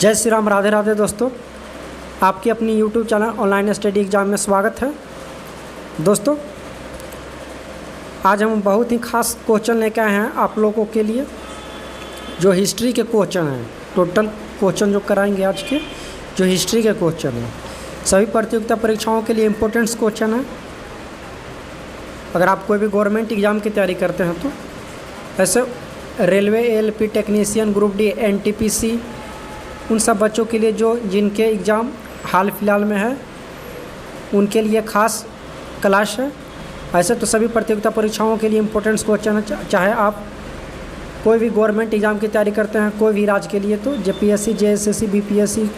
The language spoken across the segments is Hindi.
जय श्री राम, राधे राधे दोस्तों। आपकी अपनी YouTube channel online study exam में स्वागत है। दोस्तों, आज हम बहुत ही खास क्वेश्चन लेकर आए हैं आप लोगों के लिए, जो हिस्ट्री के क्वेश्चन हैं। टोटल क्वेश्चन जो कराएंगे आज के, जो हिस्ट्री के क्वेश्चन हैं, सभी प्रतियोगिता परीक्षाओं के लिए इम्पोर्टेंट क्वेश्चन है। अगर आप कोई भी गवर्नमेंट एग्ज़ाम की तैयारी करते हैं तो ऐसे railway, ALP technician, group D, NTPC, उन सब बच्चों के लिए जो जिनके एग्ज़ाम हाल फिलहाल में है, उनके लिए ख़ास क्लास है। ऐसे तो सभी प्रतियोगिता परीक्षाओं के लिए इम्पोर्टेंट क्वेश्चन है। चाहे आप कोई भी गवर्नमेंट एग्ज़ाम की तैयारी करते हैं, कोई भी राज्य के लिए, तो JPSC, JSSC, BPSC,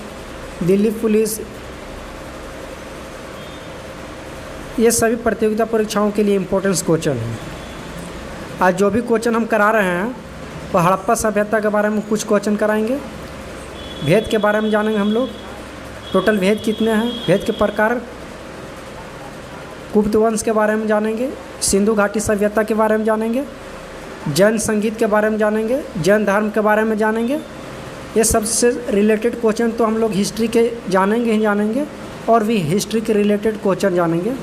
Delhi police, ये सभी प्रतियोगिता परीक्षाओं के लिए इम्पोर्टेंट क्वेश्चन है। आज जो भी क्वेश्चन हम करा रहे हैं वो हड़प्पा सभ्यता के बारे में कुछ क्वेश्चन कराएंगे। भेद के बारे में जानेंगे हम लोग, टोटल भेद कितने हैं, भेद के प्रकार, गुप्त वंश के बारे में जानेंगे, सिंधु घाटी सभ्यता के बारे में जानेंगे, जैन संगीत के बारे में जानेंगे, जैन धर्म के बारे में जानेंगे। ये सबसे रिलेटेड क्वेश्चन तो हम लोग हिस्ट्री के जानेंगे ही जानेंगे, और भी हिस्ट्री के रिलेटेड क्वेश्चन जानेंगे।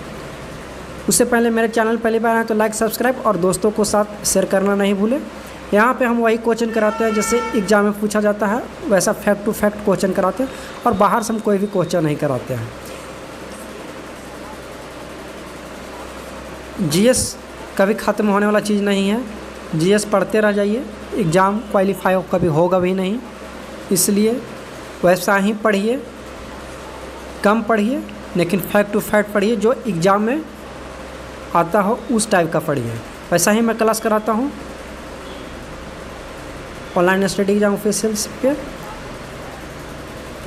उससे पहले मेरे चैनल पहली बार आए तो लाइक, सब्सक्राइब और दोस्तों को साथ शेयर करना नहीं भूलें। यहाँ पे हम वही क्वेश्चन कराते हैं जैसे एग्जाम में पूछा जाता है, वैसा फैक्ट टू फैक्ट क्वेश्चन कराते हैं, और बाहर से हम कोई भी क्वेश्चन नहीं कराते हैं। GS कभी ख़त्म होने वाला चीज़ नहीं है। GS पढ़ते रह जाइए, एग्ज़ाम क्वालिफाई कभी होगा भी नहीं, इसलिए वैसा ही पढ़िए, कम पढ़िए, लेकिन फैक्ट टू फैक्ट पढ़िए, जो एग्ज़ाम में आता हो उस टाइप का पढ़िए। वैसा ही मैं क्लास कराता हूँ ऑनलाइन स्टडी एग्जाम ऑफिशियल पे।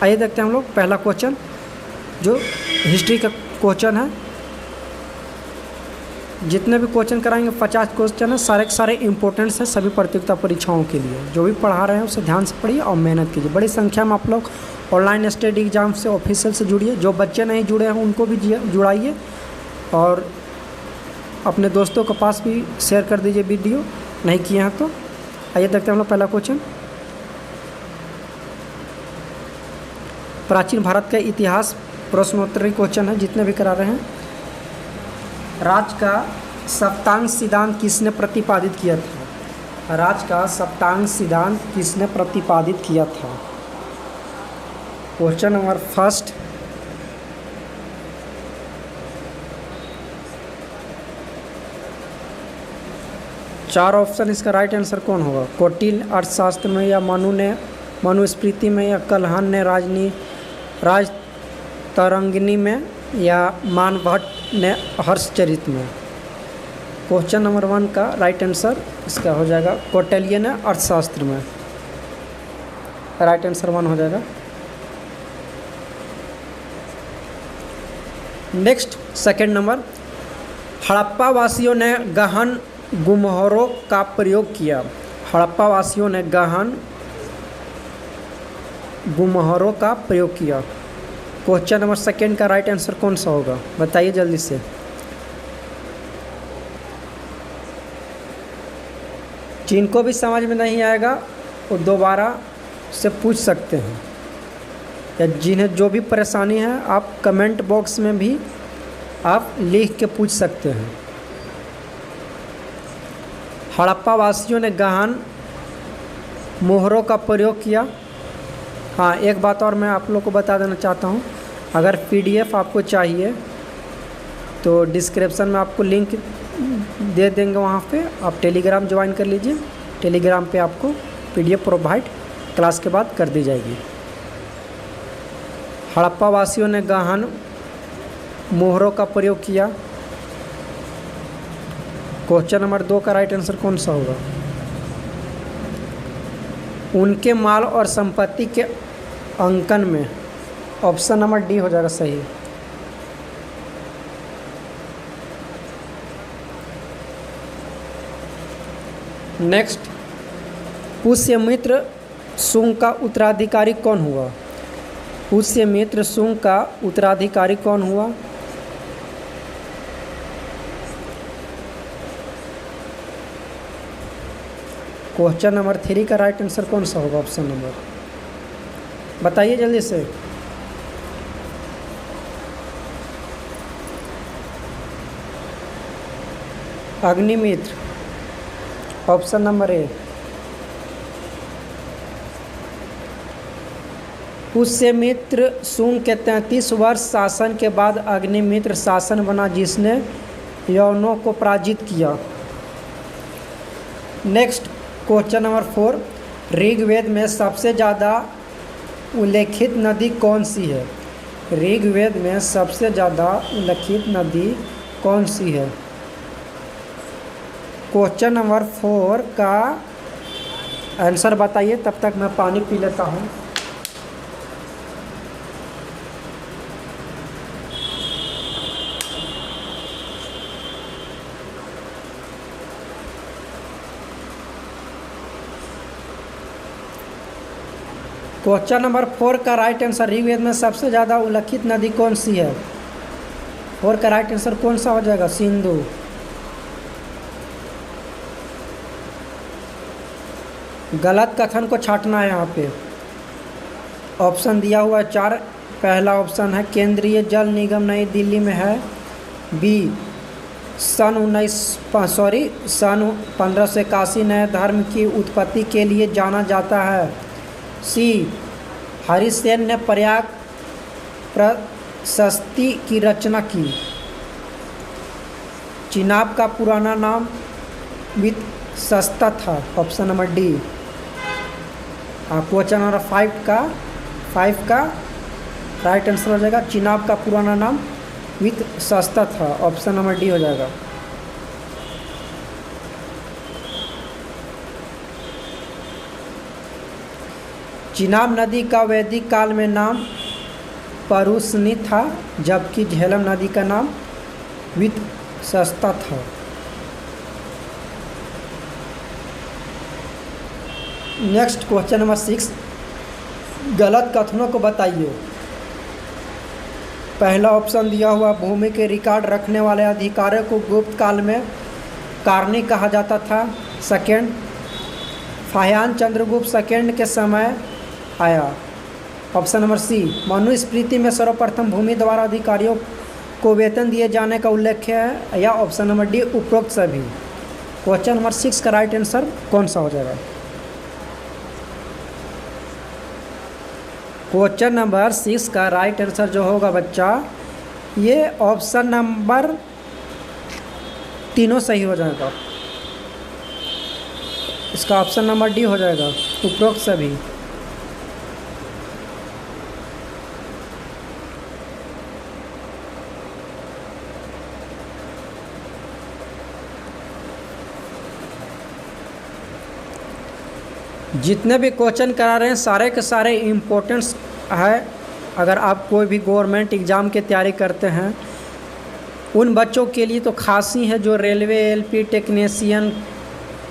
आइए देखते हैं हम लोग पहला क्वेश्चन, जो हिस्ट्री का क्वेश्चन है। जितने भी क्वेश्चन कराएंगे 50 क्वेश्चन है, सारे के सारे इंपॉर्टेंट्स हैं सभी प्रतियोगिता परीक्षाओं के लिए। जो भी पढ़ा रहे हैं उसे ध्यान से पढ़िए और मेहनत कीजिए। बड़ी संख्या में आप लोग ऑनलाइन स्टडी एग्जाम से ऑफिशियल से जुड़िए। जो बच्चे नहीं जुड़े हैं उनको भी जुड़ाइए, और अपने दोस्तों के पास भी शेयर कर दीजिए वीडियो, नहीं किए हैं तो। आइए देखते हैं हम लोग पहला क्वेश्चन। प्राचीन भारत का इतिहास प्रश्नोत्तरी क्वेश्चन है, जितने भी करा रहे हैं। राज्य का सप्तांश सिद्धांत किसने प्रतिपादित किया था? राज्य का सप्तांश सिद्धांत किसने प्रतिपादित किया था? Question number first. चार ऑप्शन, इसका राइट आंसर कौन होगा? कौटिल्य अर्थशास्त्र में, या मनुस्मृति में, या कलहन ने राजतरंगिणी में, या मानभट्ट ने हर्षचरित में? क्वेश्चन नंबर 1 का राइट आंसर इसका हो जाएगा कौटिल्य ने अर्थशास्त्र में। राइट आंसर 1 हो जाएगा। नेक्स्ट सेकंड नंबर, हड़प्पा वासियों ने गहन गुमहरों का प्रयोग किया। हड़प्पा वासियों ने गहन गुमहरों का प्रयोग किया। क्वेश्चन नंबर सेकंड का राइट आंसर कौन सा होगा, बताइए जल्दी से। जिनको भी समझ में नहीं आएगा वो दोबारा से पूछ सकते हैं, या जिन्हें जो भी परेशानी है आप कमेंट बॉक्स में भी आप लिख के पूछ सकते हैं। हड़प्पा वासियों ने गहन मोहरों का प्रयोग किया। हाँ, एक बात और मैं आप लोग को बता देना चाहता हूँ, अगर PDF आपको चाहिए तो डिस्क्रिप्शन में आपको लिंक दे देंगे, वहाँ पे आप टेलीग्राम ज्वाइन कर लीजिए। टेलीग्राम पे आपको PDF प्रोवाइड क्लास के बाद कर दी जाएगी। हड़प्पा वासियों ने गहन मोहरों का प्रयोग किया। क्वेश्चन नंबर 2 का राइट आंसर कौन सा होगा? उनके माल और संपत्ति के अंकन में। ऑप्शन नंबर डी हो जाएगा सही। नेक्स्ट, पुष्यमित्र शुंग का उत्तराधिकारी कौन हुआ? पुष्यमित्र शुंग का उत्तराधिकारी कौन हुआ? क्वेश्चन नंबर 3 का राइट आंसर कौन सा होगा? ऑप्शन नंबर बताइए जल्दी से। Agnimitra, option number A. Pushyamitra Shunga के 33 वर्ष शासन के बाद अग्निमित्र शासन बना, जिसने यवनों को पराजित किया। नेक्स्ट क्वेश्चन नंबर 4, ऋग्वेद में सबसे ज़्यादा उल्लेखित नदी कौन सी है? ऋग्वेद में सबसे ज़्यादा उल्लेखित नदी कौन सी है? क्वेश्चन नंबर 4 का आंसर बताइए, तब तक मैं पानी पी लेता हूँ। क्वेश्चन नंबर 4 का राइट आंसर, ऋग्वेद में सबसे ज़्यादा उल्लेखित नदी कौन सी है? 4 का राइट आंसर कौन सा हो जाएगा? सिंधु। गलत कथन को छांटना है यहाँ पे। ऑप्शन दिया हुआ है 4। पहला ऑप्शन है केंद्रीय जल निगम नई दिल्ली में है। बी, सन 1581 नए धर्म की उत्पत्ति के लिए जाना जाता है। सी, हरिसेन ने प्रयाग प्रशस्ति की रचना की। चिनाब का पुराना नाम वित्सस्ता था। Option number D. Question number 5 का राइट आंसर हो जाएगा चिनाब का पुराना नाम वित्सस्ता था। ऑप्शन नंबर डी हो जाएगा। चिनाब नदी का वैदिक काल में नाम परुशनी था, जबकि झेलम नदी का नाम वित्सस्ता था। नेक्स्ट क्वेश्चन नंबर 6, गलत कथनों को बताइए। पहला ऑप्शन दिया हुआ, भूमि के रिकॉर्ड रखने वाले अधिकारियों को गुप्त काल में कारणी कहा जाता था। सेकेंड, फाह्यान चंद्रगुप्त सेकेंड के समय आया। ऑप्शन नंबर सी, मनुस्मृति में सर्वप्रथम भूमि द्वारा अधिकारियों को वेतन दिए जाने का उल्लेख है। या ऑप्शन नंबर डी, उपरोक्त सभी। क्वेश्चन नंबर 6 का राइट आंसर कौन सा हो जाएगा? क्वेश्चन नंबर 6 का राइट आंसर जो होगा बच्चा, ये ऑप्शन नंबर तीनों सही हो जाएगा। इसका ऑप्शन नंबर डी हो जाएगा, उपरोक्त सभी। जितने भी क्वेश्चन करा रहे हैं सारे के सारे इम्पोर्टेंट्स है। अगर आप कोई भी गवर्नमेंट एग्ज़ाम की तैयारी करते हैं, उन बच्चों के लिए तो खास ही है जो railway, LP technician,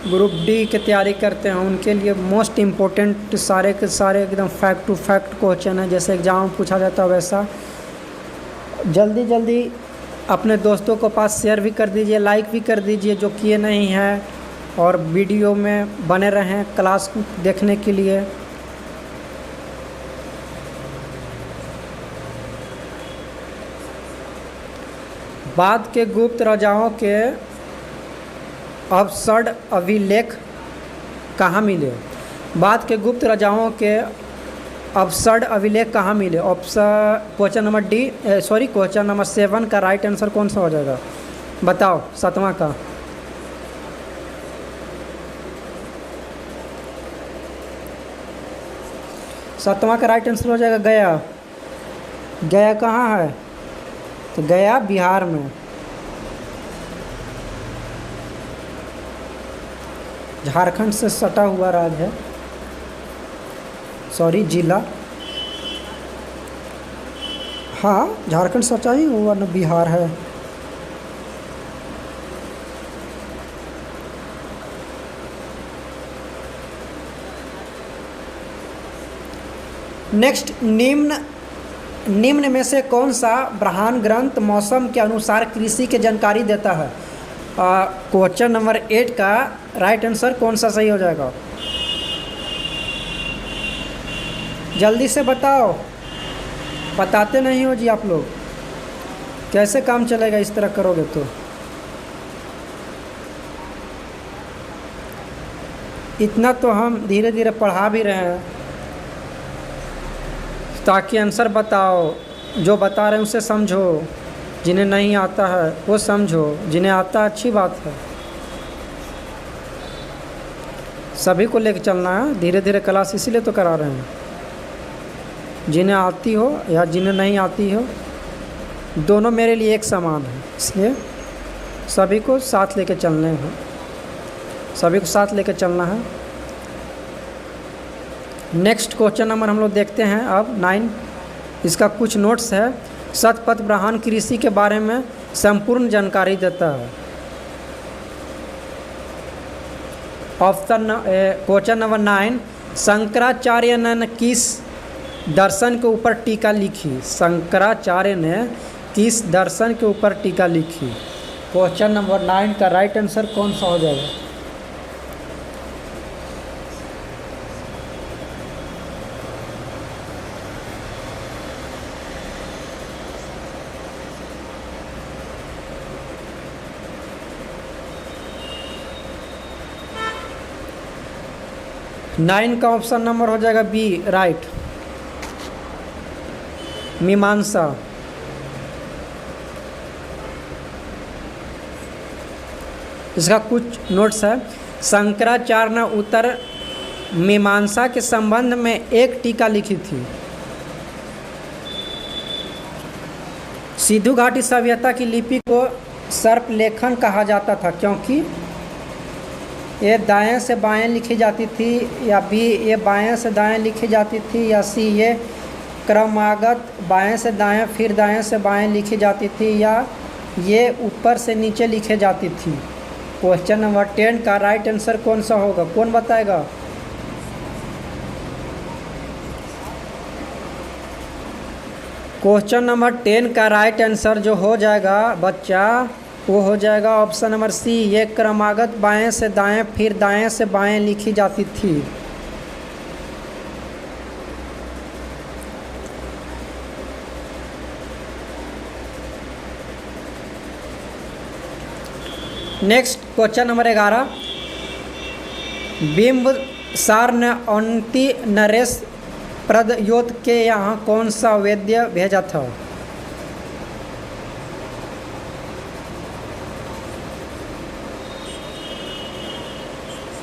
group D की तैयारी करते हैं, उनके लिए मोस्ट इम्पोर्टेंट सारे के सारे एकदम फैक्ट टू फैक्ट क्वेश्चन है। जैसे एग्ज़ाम में पूछा जाता है वैसा। जल्दी जल्दी अपने दोस्तों को पास शेयर भी कर दीजिए, लाइक भी कर दीजिए जो किए नहीं हैं, और वीडियो में बने रहें क्लास देखने के लिए। बाद के गुप्त राजाओं के अवशड अभिलेख कहाँ मिले? बाद के गुप्त राजाओं के अवशड अभिलेख कहाँ मिले? Question number D, question number 7 का राइट आंसर कौन सा हो जाएगा? बताओ, 7वां का। सातवां का राइट आंसर हो जाएगा गया। गया कहाँ है? तो गया बिहार में। झारखंड से सटा हुआ राज्य है, जिला। हाँ, झारखंड सटा ही हुआ ना, बिहार है। नेक्स्ट, निम्न में से कौन सा ब्राह्मण ग्रंथ मौसम के अनुसार कृषि की जानकारी देता है? क्वेश्चन नंबर 8 का राइट आंसर कौन सा सही हो जाएगा? जल्दी से बताओ, बताते नहीं हो जी आप लोग। कैसे काम चलेगा इस तरह करोगे तो। इतना तो हम धीरे धीरे पढ़ा भी रहे हैं ताकि आंसर बताओ। जो बता रहे हैं उसे समझो, जिन्हें नहीं आता है वो समझो, जिन्हें आता है अच्छी बात है। सभी को लेकर चलना है धीरे धीरे क्लास, इसीलिए तो करा रहे हैं। जिन्हें आती हो या जिन्हें नहीं आती हो, दोनों मेरे लिए एक समान है, इसलिए सभी को साथ लेकर चलने हैं, सभी को साथ लेकर चलना है। नेक्स्ट क्वेश्चन नंबर हम लोग देखते हैं अब 9। इसका कुछ नोट्स है। शतपथ ब्राह्मण कृषि के बारे में संपूर्ण जानकारी देता है। ऑप्शन क्वेश्चन नंबर 9, शंकराचार्य ने किस दर्शन के ऊपर टीका लिखी। शंकराचार्य ने किस दर्शन के ऊपर टीका लिखी। क्वेश्चन नंबर 9 का राइट आंसर कौन सा हो जाएगा। नाइन का ऑप्शन नंबर हो जाएगा बी, राइट, मीमांसा। इसका कुछ नोट्स है। शंकराचार्य ने उत्तर मीमांसा के संबंध में एक टीका लिखी थी। सिंधु घाटी सभ्यता की लिपि को सर्प लेखन कहा जाता था क्योंकि ये दाएं से बाएं लिखी जाती थी, या बी ये बाएं से दाएं लिखी जाती थी, या सी ये क्रमागत बाएं से दाएं फिर दाएं से बाएं लिखी जाती थी, या ये ऊपर से नीचे लिखी जाती थी। क्वेश्चन नंबर 10 का राइट आंसर कौन सा होगा, कौन बताएगा। क्वेश्चन नंबर 10 का राइट आंसर जो हो जाएगा बच्चा, वो हो जाएगा ऑप्शन नंबर सी, ये क्रमागत बाएं से दाएं फिर दाएं से बाएं लिखी जाती थी। नेक्स्ट क्वेश्चन नंबर 11, बिंबसार ने अवंती नरेश प्रद्योत के यहाँ कौन सा वैद्य भेजा था।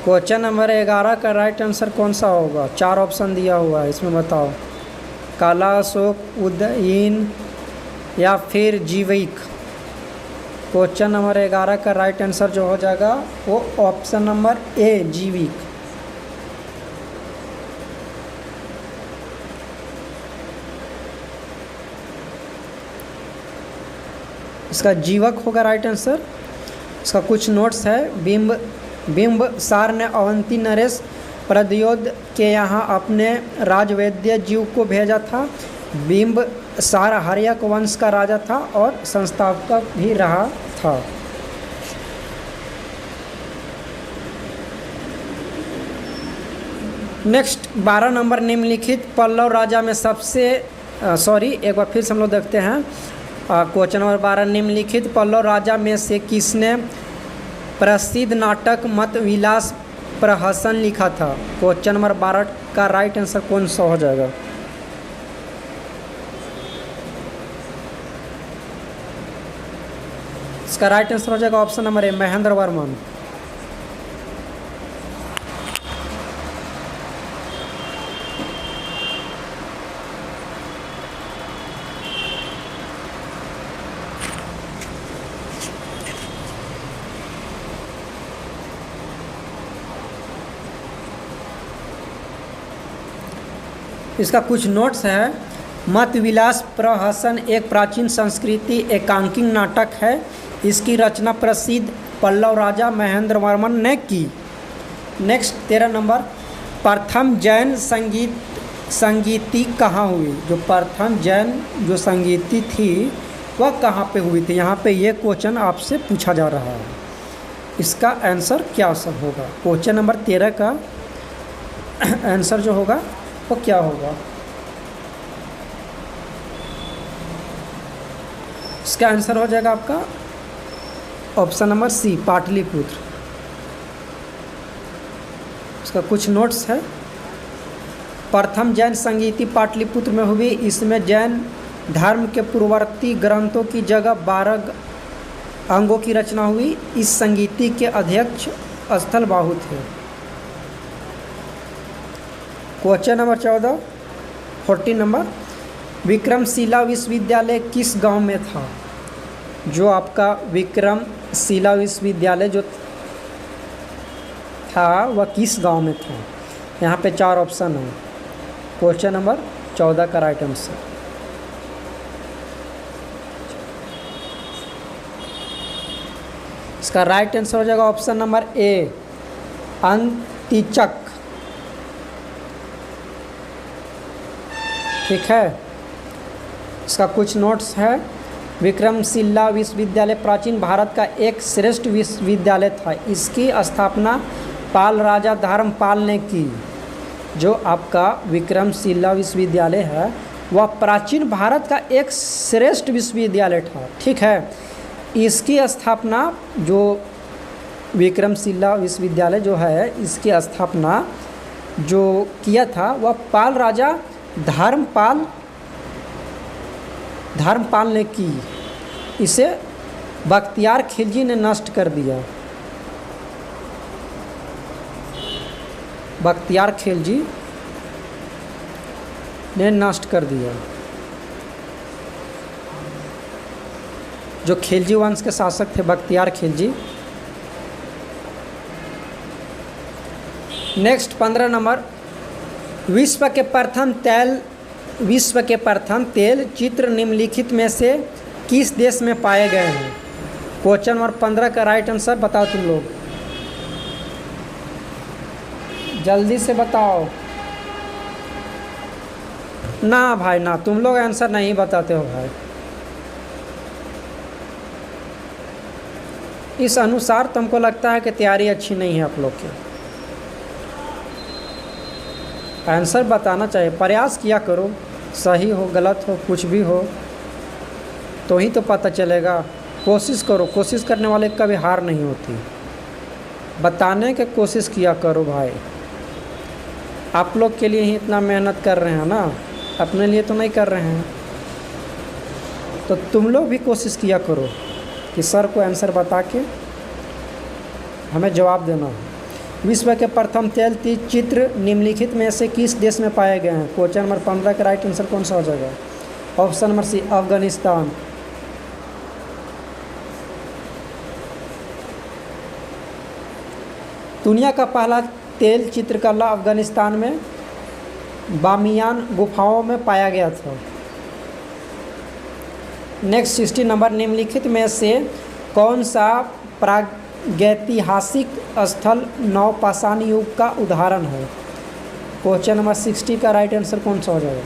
क्वेश्चन नंबर 11 का राइट आंसर कौन सा होगा। 4 ऑप्शन दिया हुआ है, इसमें बताओ। काला अशोक, उदयन या फिर जीविक। क्वेश्चन नंबर 11 का राइट आंसर जो हो जाएगा वो ऑप्शन नंबर ए, जीविक। इसका जीवक होगा राइट आंसर। इसका कुछ नोट्स है। बिंबसार ने अवंती नरेश प्रद्योत के यहाँ अपने राजवैद्य जीव को भेजा था। बिंबसार हर्यक वंश का राजा था और संस्थापक भी रहा था। नेक्स्ट 12 नंबर, निम्नलिखित पल्लव राजा में सबसे एक बार फिर से हम लोग देखते हैं। क्वेश्चन नंबर 12, निम्नलिखित पल्लव राजा में से किसने प्रसिद्ध नाटक मत विलास प्रहसन लिखा था। क्वेश्चन नंबर 12 का राइट आंसर कौन सा हो जाएगा। इसका राइट आंसर हो जाएगा option number A, Mahendra Varman. इसका कुछ नोट्स है। मत विलास प्रहसन एक प्राचीन संस्कृति एकांकिक नाटक है। इसकी रचना प्रसिद्ध पल्लव राजा महेंद्र वर्मन ने की। नेक्स्ट 13 नंबर, प्रथम जैन संगीति कहाँ हुई। जो प्रथम जैन जो संगीति थी वह कहाँ पे हुई थी। यहाँ पे ये क्वेश्चन आपसे पूछा जा रहा है। इसका आंसर क्या सब होगा। क्वेश्चन नंबर 13 का आंसर जो होगा वो क्या होगा। इसका आंसर हो जाएगा आपका ऑप्शन नंबर सी, पाटलिपुत्र। इसका कुछ नोट्स है। प्रथम जैन संगीति पाटलिपुत्र में हुई। इसमें जैन धर्म के पूर्ववर्ती ग्रंथों की जगह 12 अंगों की रचना हुई। इस संगीति के अध्यक्ष स्थलबाहु थे। क्वेश्चन नंबर 14, 14 नंबर, विक्रमशिला विश्वविद्यालय किस गांव में था? जो आपका विक्रमशिला विश्वविद्यालय जो था वह किस गांव में था? यहाँ पे 4 ऑप्शन है। क्वेश्चन नंबर 14 का राइट आंसर। इसका राइट आंसर हो जाएगा ऑप्शन नंबर ए, अंतिचक। ठीक है। इसका कुछ नोट्स है। विक्रमशिला विश्वविद्यालय प्राचीन भारत का एक श्रेष्ठ विश्वविद्यालय था। इसकी स्थापना पाल राजा धर्मपाल ने की। जो आपका विक्रमशिला विश्वविद्यालय है वह प्राचीन भारत का एक श्रेष्ठ विश्वविद्यालय था। ठीक है। इसकी स्थापना जो विक्रमशिला विश्वविद्यालय जो है इसकी स्थापना जो किया था वह पाल राजा धर्मपाल ने की। इसे बख्तियार खिलजी ने नष्ट कर दिया। बख्तियार खिलजी ने नष्ट कर दिया। जो खिलजी वंश के शासक थे बख्तियार खिलजी। नेक्स्ट 15 नंबर, विश्व के प्रथम तेल चित्र निम्नलिखित में से किस देश में पाए गए हैं? क्वेश्चन नंबर 15 का राइट आंसर बताओ तुम लोग, जल्दी से बताओ। ना भाई ना, तुम लोग आंसर नहीं बताते हो भाई। इस अनुसार तुमको लगता है कि तैयारी अच्छी नहीं है आप लोग की। आंसर बताना चाहिए, प्रयास किया करो। सही हो गलत हो कुछ भी हो तो ही तो पता चलेगा। कोशिश करो, कोशिश करने वाले कभी हार नहीं होती। बताने की कोशिश किया करो भाई। आप लोग के लिए ही इतना मेहनत कर रहे हैं ना, अपने लिए तो नहीं कर रहे हैं। तो तुम लोग भी कोशिश किया करो कि सर को आंसर बता के हमें जवाब देना है। विश्व के प्रथम तेल चित्र निम्नलिखित में से किस देश में पाए गए हैं? क्वेश्चन नंबर 15 का राइट आंसर कौन सा हो जाएगा? Option number C, Afghanistan. दुनिया का पहला तेल चित्रकला अफगानिस्तान में बामियान गुफाओं में पाया गया था। नेक्स्ट 60 नंबर, निम्नलिखित में से कौन सा प्रागैतिहासिक स्थल नवपाषाण युग का उदाहरण है? क्वेश्चन नंबर 60 का राइट आंसर कौन सा हो जाएगा?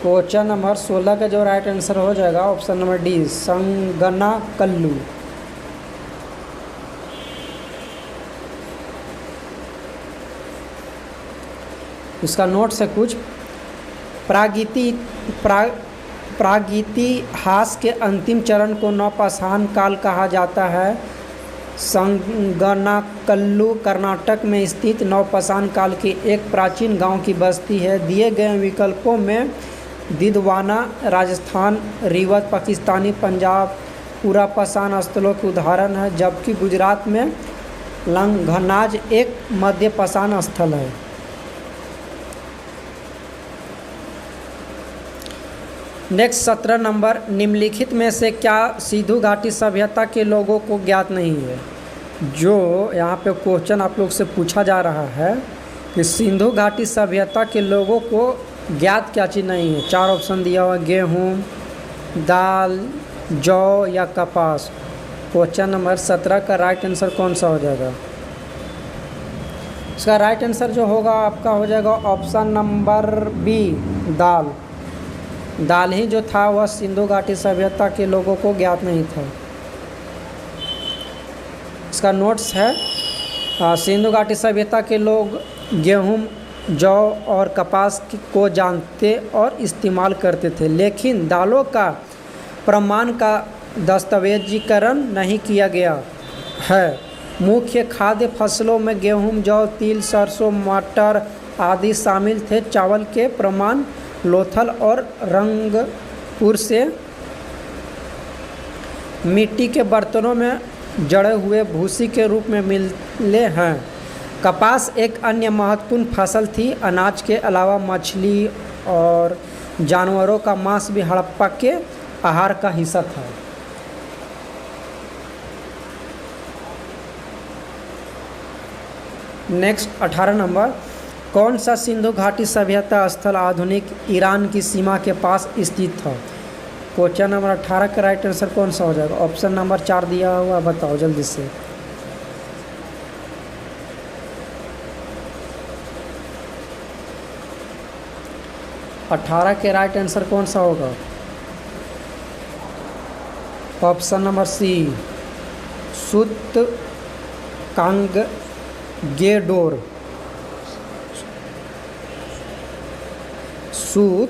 क्वेश्चन नंबर 16 का जो राइट आंसर हो जाएगा ऑप्शन नंबर डी, संगनाकल्लू। इसका नोट्स है कुछ। प्रागैतिहास के अंतिम चरण को नवपाषाण काल कहा जाता है। संगनाकल्लू कर्नाटक में स्थित नवपाषाण काल के एक प्राचीन गांव की बस्ती है। दिए गए विकल्पों में दिदवाना राजस्थान, रीवत पाकिस्तानी, पंजाब पुरापाषाण स्थलों के उदाहरण है, जबकि गुजरात में लंघनाज एक मध्यपाषाण स्थल है। नेक्स्ट 17 नंबर, निम्नलिखित में से क्या सिंधु घाटी सभ्यता के लोगों को ज्ञात नहीं है? जो यहाँ पे क्वेश्चन आप लोग से पूछा जा रहा है कि सिंधु घाटी सभ्यता के लोगों को ज्ञात क्या चीज़ नहीं है? 4 ऑप्शन दिया हुआ, गेहूँ, दाल, जौ या कपास। क्वेश्चन नंबर 17 का राइट आंसर कौन सा हो जाएगा? इसका राइट आंसर जो होगा आपका हो जाएगा ऑप्शन नंबर बी, दाल। दाल ही जो था वह सिंधु घाटी सभ्यता के लोगों को ज्ञात नहीं था। इसका नोट्स है, सिंधु घाटी सभ्यता के लोग गेहूँ, जौ और कपास को जानते और इस्तेमाल करते थे, लेकिन दालों का प्रमाण का दस्तावेजीकरण नहीं किया गया है। मुख्य खाद्य फसलों में गेहूँ, जौ, तिल, सरसों, मटर आदि शामिल थे। चावल के प्रमाण लोथल और रंगपुर से मिट्टी के बर्तनों में जड़े हुए भूसी के रूप में मिले हैं। कपास एक अन्य महत्वपूर्ण फसल थी। अनाज के अलावा मछली और जानवरों का मांस भी हड़प्पा के आहार का हिस्सा था। नेक्स्ट 18 नंबर, कौन सा सिंधु घाटी सभ्यता स्थल आधुनिक ईरान की सीमा के पास स्थित था? क्वेश्चन नंबर 18 का राइट आंसर कौन सा हो जाएगा? ऑप्शन नंबर 4 दिया हुआ, बताओ जल्दी से। अठारह के राइट आंसर कौन सा होगा? ऑप्शन नंबर सी, सुत कांगेडोर। सूत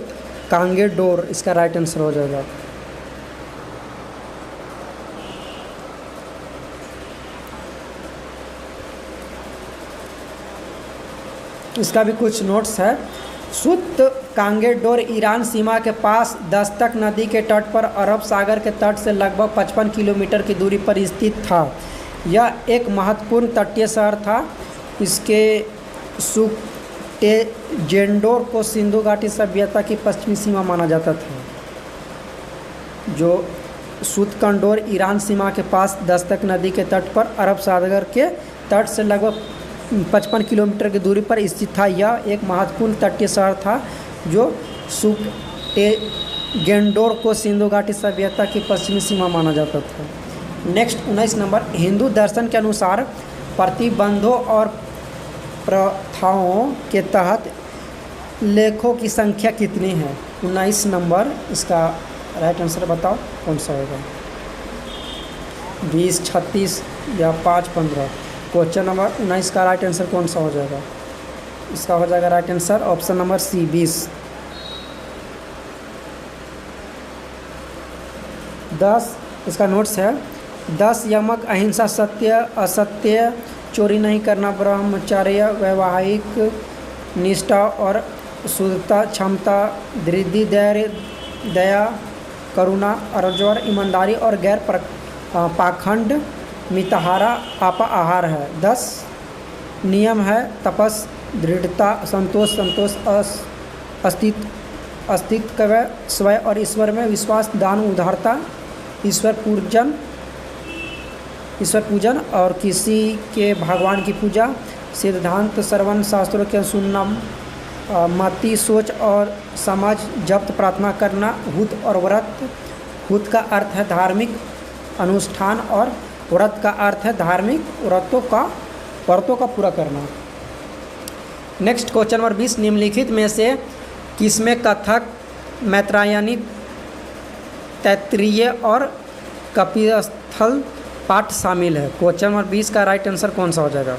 कांगेडोर इसका राइट आंसर हो जाएगा। इसका भी कुछ नोट्स है। सुत कांगेडोर ईरान सीमा के पास दस्तक नदी के तट पर अरब सागर के तट से लगभग 55 किलोमीटर की दूरी पर स्थित था। यह एक महत्वपूर्ण तटीय शहर था। इसके सुक्टेजेंडोर को सिंधु घाटी सभ्यता की पश्चिमी सीमा माना जाता था। जो सुतकंडोर ईरान सीमा के पास दस्तक नदी के तट पर अरब सागर के तट से लगभग 55 किलोमीटर की दूरी पर स्थित था। यह एक महत्वपूर्ण तटीय शहर था जो सुक्टेजेंडोर को सिंधु घाटी सभ्यता की पश्चिमी सीमा माना जाता था। नेक्स्ट 19 नंबर, हिंदू दर्शन के अनुसार प्रतिबंधों और प्रथाओं के तहत लेखों की संख्या कितनी है? 19 नंबर इसका राइट आंसर बताओ कौन सा होगा? 20, 36 या 5, 15? क्वेश्चन नंबर 19 का राइट आंसर कौन सा हो जाएगा? इसका हो जाएगा right answer option number C, 20। 10 इसका नोट्स है। 10 यमक अहिंसा, सत्य, असत्य, चोरी नहीं करना, ब्रह्मचर्य, वैवाहिक निष्ठा और शुद्धता, क्षमता, धैर्य, धैर्य, दया, करुणा, अर्जवर, ईमानदारी और गैर पाखंड, मिताहारा, आपा आहार है। 10 नियम है। तपस, दृढ़ता, संतोष, अस्तित्व, स्वयं और ईश्वर में विश्वास, दान, उदारता, ईश्वर पूजन और किसी के भगवान की पूजा, सिद्धांत, श्रवण, शास्त्रों के सुनना, मति, सोच और समझ, जप, प्रार्थना करना, हुत और व्रत। हुत का अर्थ है धार्मिक अनुष्ठान और व्रत का अर्थ है धार्मिक व्रतों का पूरा करना। नेक्स्ट क्वेश्चन नंबर 20, निम्नलिखित में से किसमें कथक, मैत्रायणी, तैत्तिरीय और कपिस्थल पाठ शामिल है? क्वेश्चन नंबर 20 का राइट आंसर कौन सा हो जाएगा?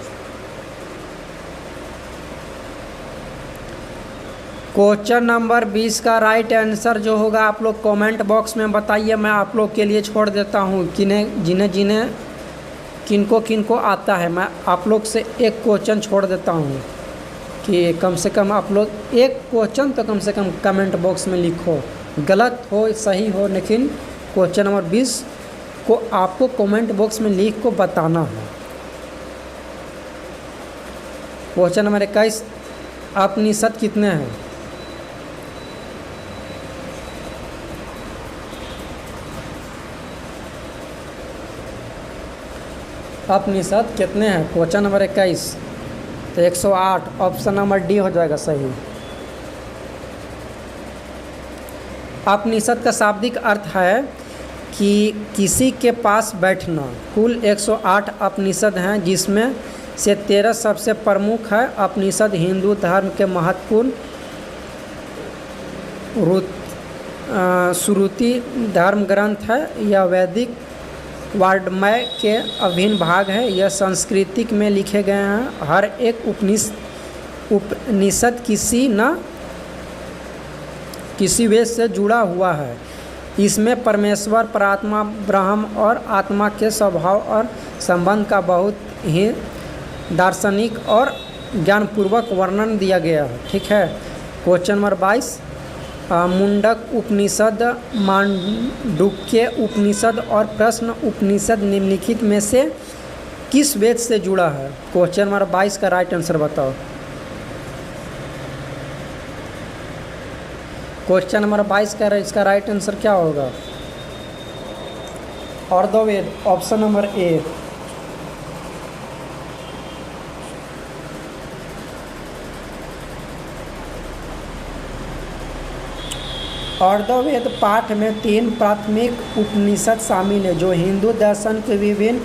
क्वेश्चन नंबर 20 का राइट आंसर जो होगा आप लोग कमेंट बॉक्स में बताइए। मैं आप लोग के लिए छोड़ देता हूँ जिन्हें किनको आता है। मैं आप लोग से एक क्वेश्चन छोड़ देता हूँ कि कम से कम आप लोग एक क्वेश्चन तो कम से कम कमेंट बॉक्स में लिखो। गलत हो सही हो, लेकिन क्वेश्चन नंबर 20 को आपको कमेंट बॉक्स में लिख को बताना है। क्वेश्चन नंबर 21, उपनिषद कितने हैं? उपनिषद कितने हैं? क्वेश्चन नंबर 21 तो 108। ऑप्शन नंबर डी हो जाएगा सही। उपनिषद का शाब्दिक अर्थ है कि किसी के पास बैठना। कुल 108 उपनिषद हैं, जिसमें से 13 सबसे प्रमुख है। उपनिषद हिंदू धर्म के महत्वपूर्ण श्रुति धर्म ग्रंथ है। यह वैदिक वाङ्मय के अभिन्न भाग है। यह सांस्कृतिक में लिखे गए हैं। हर एक उपनिषद किसी न किसी वेद से जुड़ा हुआ है। इसमें परमेश्वर, परात्मा, ब्रह्म और आत्मा के स्वभाव और संबंध का बहुत ही दार्शनिक और ज्ञानपूर्वक वर्णन दिया गया है। ठीक है। क्वेश्चन नंबर 22, मुंडक उपनिषद, मांडुक्य उपनिषद और प्रश्न उपनिषद निम्नलिखित में से किस वेद से जुड़ा है? क्वेश्चन नंबर 22 का राइट आंसर बताओ। क्वेश्चन नंबर 22 का इसका राइट आंसर क्या होगा? और दो वेद, ऑप्शन नंबर ए। अर्धवेद पाठ में 3 प्राथमिक उपनिषद शामिल है जो हिंदू दर्शन के विभिन्न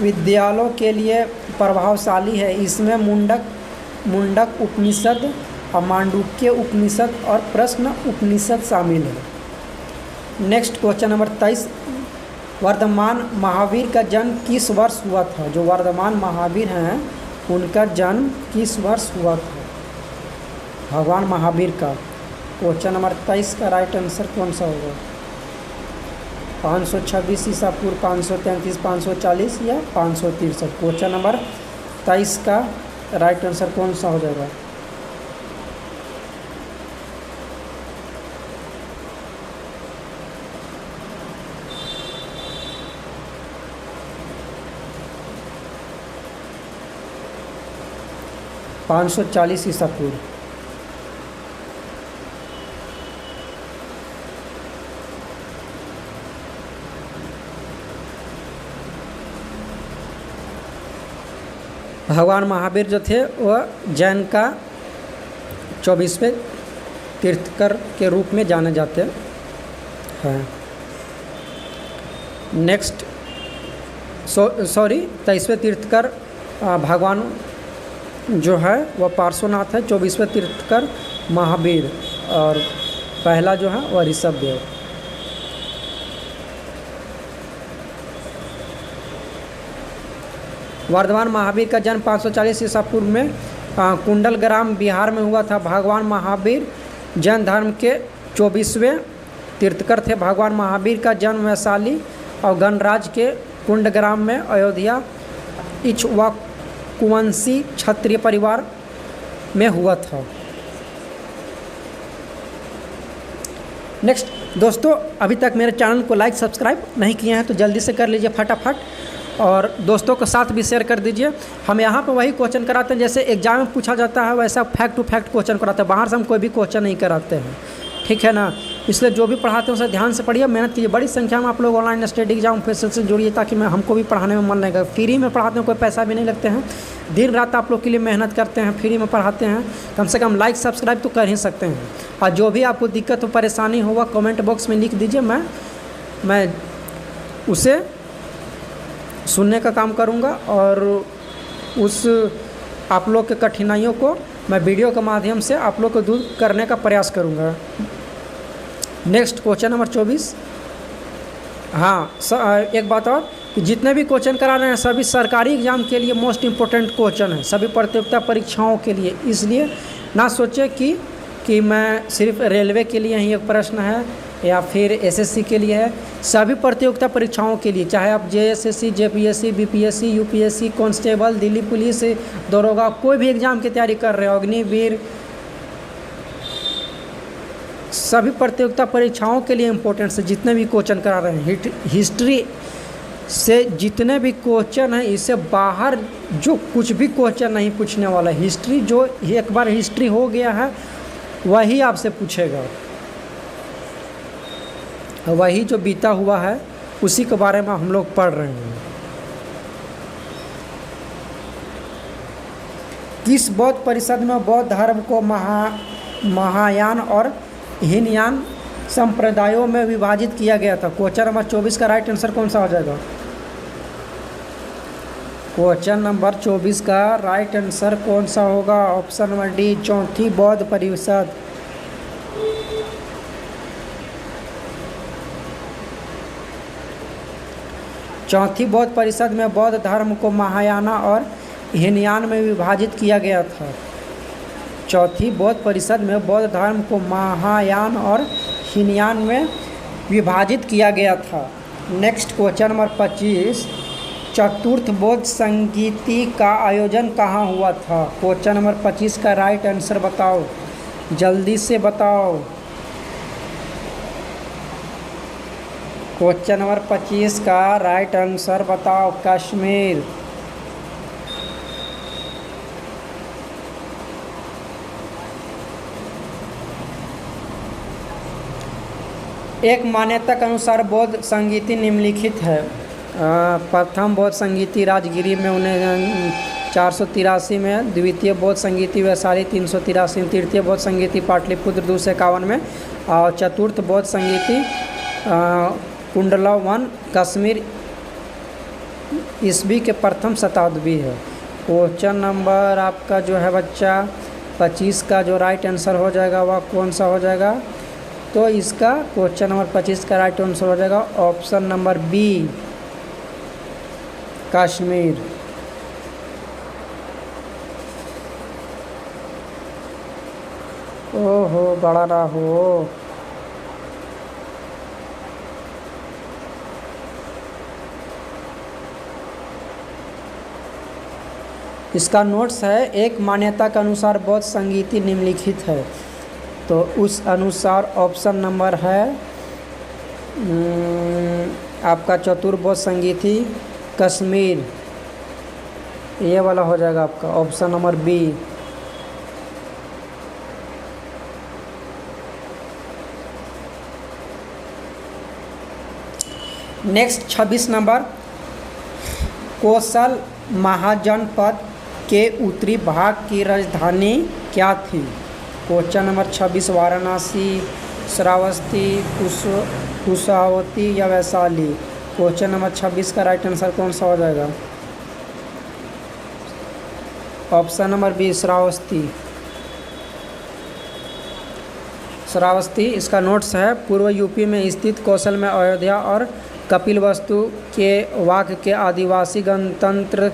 विद्यालयों के लिए प्रभावशाली है। इसमें मुंडक उपनिषद, मांडुक्य उपनिषद और प्रश्न उपनिषद शामिल है। Next question number 23, Vardhaman Mahavir का जन्म किस वर्ष हुआ था? जो वर्धमान महावीर हैं उनका जन्म किस वर्ष हुआ था? भगवान महावीर का। क्वेश्चन नंबर 23 का राइट आंसर कौन सा होगा? 526 ईसा पूर्व, 533, 540 या 563? क्वेश्चन नंबर 23 का राइट आंसर कौन सा हो जाएगा? (540 ईसा पूर्व). भगवान महावीर जो थे वह जैन का 24वें तीर्थकर के रूप में जाने जाते हैं। नेक्स्ट 23वें तीर्थकर भगवान जो है वह पार्श्वनाथ है। 24वें तीर्थकर महावीर और पहला जो है वह ऋषभदेव। वर्धमान महावीर का जन्म 540 ईसा पूर्व में कुंडलग्राम बिहार में हुआ था। भगवान महावीर जैन धर्म के 24वें तीर्थकर थे। भगवान महावीर का जन्म वैशाली और गणराज्य के कुंडग्राम में अयोध्या इक्ष्वाकुवंशी क्षत्रिय परिवार में हुआ था। नेक्स्ट दोस्तों, अभी तक मेरे चैनल को लाइक सब्सक्राइब नहीं किए हैं तो जल्दी से कर लीजिए फटाफट, और दोस्तों के साथ भी शेयर कर दीजिए। हम यहाँ पर वही क्वेश्चन कराते हैं जैसे एग्जाम में पूछा जाता है, वैसा फैक्ट टू फैक्ट क्वेश्चन कराते हैं। बाहर से हम कोई भी क्वेश्चन नहीं कराते हैं, ठीक है ना। इसलिए जो भी पढ़ाते हैं उसे ध्यान से पढ़िए, मेहनत कीजिए। बड़ी संख्या में आप लोग ऑनलाइन स्टडी एग्जाम फैसिलिटी से जुड़िए ताकि हमको भी पढ़ाने में मन लगेगा। फ्री में पढ़ाते हैं, कोई पैसा भी नहीं लगते हैं। दिन रात आप लोग के लिए मेहनत करते हैं, फ्री में पढ़ाते हैं। कम से कम लाइक सब्सक्राइब तो कर ही सकते हैं। और जो भी आपको दिक्कत हो परेशानी होगा कमेंट बॉक्स में लिख दीजिए, मैं उसे सुनने का काम करूंगा और उस आप लोग के कठिनाइयों को मैं वीडियो के माध्यम से आप लोग को दूर करने का प्रयास करूंगा। Next question number 24। हाँ, एक बात और कि जितने भी क्वेश्चन करा रहे हैं सभी सरकारी एग्जाम के लिए मोस्ट इम्पोर्टेंट क्वेश्चन है, सभी प्रतियोगिता परीक्षाओं के लिए। इसलिए ना सोचे कि मैं सिर्फ रेलवे के लिए ही एक प्रश्न है या फिर एसएससी के लिए है। सभी प्रतियोगिता परीक्षाओं के लिए, चाहे आप JSSC, JPSC, BPSC, UPSC, constable, Delhi police, दरोगा, कोई भी एग्ज़ाम की तैयारी कर रहे हो, अग्निवीर, सभी प्रतियोगिता परीक्षाओं के लिए इम्पोर्टेंट से जितने भी क्वेश्चन करा रहे हैं। हिस्ट्री से जितने भी क्वेश्चन हैं, इससे बाहर जो कुछ भी क्वेश्चन नहीं पूछने वाला। हिस्ट्री जो एक बार हिस्ट्री हो गया है वही आपसे पूछेगा, वही जो बीता हुआ है उसी के बारे में हम लोग पढ़ रहे हैं। किस बौद्ध परिषद में बौद्ध धर्म को महायान और हीनयान संप्रदायों में विभाजित किया गया था? क्वेश्चन नंबर 24 का राइट आंसर कौन सा हो जाएगा? क्वेश्चन नंबर 24 का राइट आंसर कौन सा होगा? ऑप्शन नंबर डी, चौथी बौद्ध परिषद। चौथी बौद्ध परिषद में बौद्ध धर्म को महायाना और हीनयान में विभाजित किया गया था। चौथी बौद्ध परिषद में बौद्ध धर्म को महायान और हीनयान में विभाजित किया गया था। नेक्स्ट क्वेश्चन नंबर 25, चतुर्थ बौद्ध संगीति का आयोजन कहाँ हुआ था? क्वेश्चन नंबर 25 का राइट आंसर बताओ, जल्दी से बताओ। क्वेश्चन नंबर 25 का राइट आंसर बताओ। कश्मीर। एक मान्यता के अनुसार बौद्ध संगीति निम्नलिखित है। प्रथम बौद्ध संगीति राजगिरी में 483 में, द्वितीय बौद्ध संगीति वैशाली 383 में, तृतीय बौद्ध संगीति पाटलिपुत्र 251 में और चतुर्थ बौद्ध संगीति कुंडलवन कश्मीर ईस्वी के प्रथम शताब्दी है। क्वेश्चन नंबर आपका जो है बच्चा 25 का जो राइट आंसर हो जाएगा वह कौन सा हो जाएगा? तो इसका क्वेश्चन नंबर 25 का राइट आंसर हो जाएगा ऑप्शन नंबर बी, कश्मीर। ओहो बड़ा ना हो। इसका नोट्स है, एक मान्यता के अनुसार बौद्ध संगीति निम्नलिखित है, तो उस अनुसार ऑप्शन नंबर है आपका चतुर्बौद्ध संगीति कश्मीर, ये वाला हो जाएगा आपका option number B. Next 26 number, Kosala Mahajanapada के उत्तरी भाग की राजधानी क्या थी? क्वेश्चन नंबर 26, वाराणसी, श्रावस्ती, कुशावती या वैशाली? क्वेश्चन नंबर 26 का राइट आंसर कौन सा हो जाएगा? Option number B, Shravasti. Shravasti इसका नोट्स है, पूर्व यूपी में स्थित कौशल में अयोध्या और कपिलवस्तु के वाक्य के आदिवासी गणतंत्र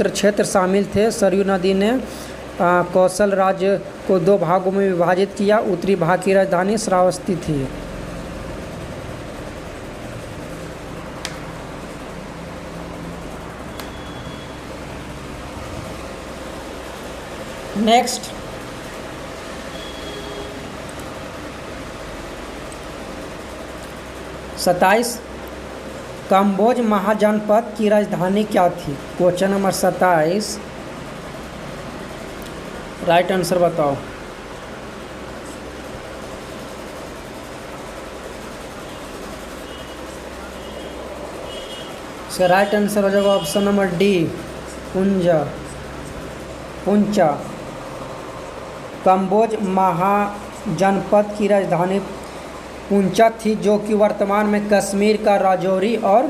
क्षेत्र शामिल थे। सरयू नदी ने कौशल राज्य को 2 भागों में विभाजित किया। उत्तरी भाग की राजधानी श्रावस्ती थी। नेक्स्ट 27, कंबोज महाजनपद की राजधानी क्या थी? क्वेश्चन नंबर 27 राइट आंसर बताओ। इसका राइट आंसर हो जाएगा ऑप्शन नंबर डी, पुंचा। कंबोज महाजनपद की राजधानी पुंचा थी, जो कि वर्तमान में कश्मीर का राजौरी और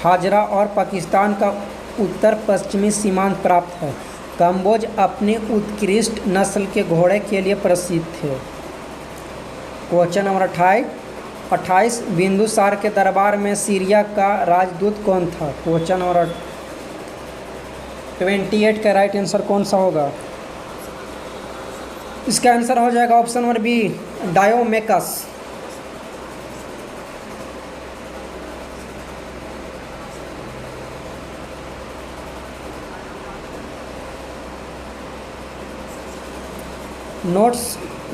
हाजरा और पाकिस्तान का उत्तर पश्चिमी सीमांत प्राप्त है। कंबोज अपनी उत्कृष्ट नस्ल के घोड़े के लिए प्रसिद्ध थे। क्वेश्चन नंबर 28, बिंदुसार के दरबार में सीरिया का राजदूत कौन था? क्वेश्चन नंबर 28 का राइट आंसर कौन सा होगा? इसका आंसर हो जाएगा ऑप्शन नंबर बी, डायोमेकस। नोट्स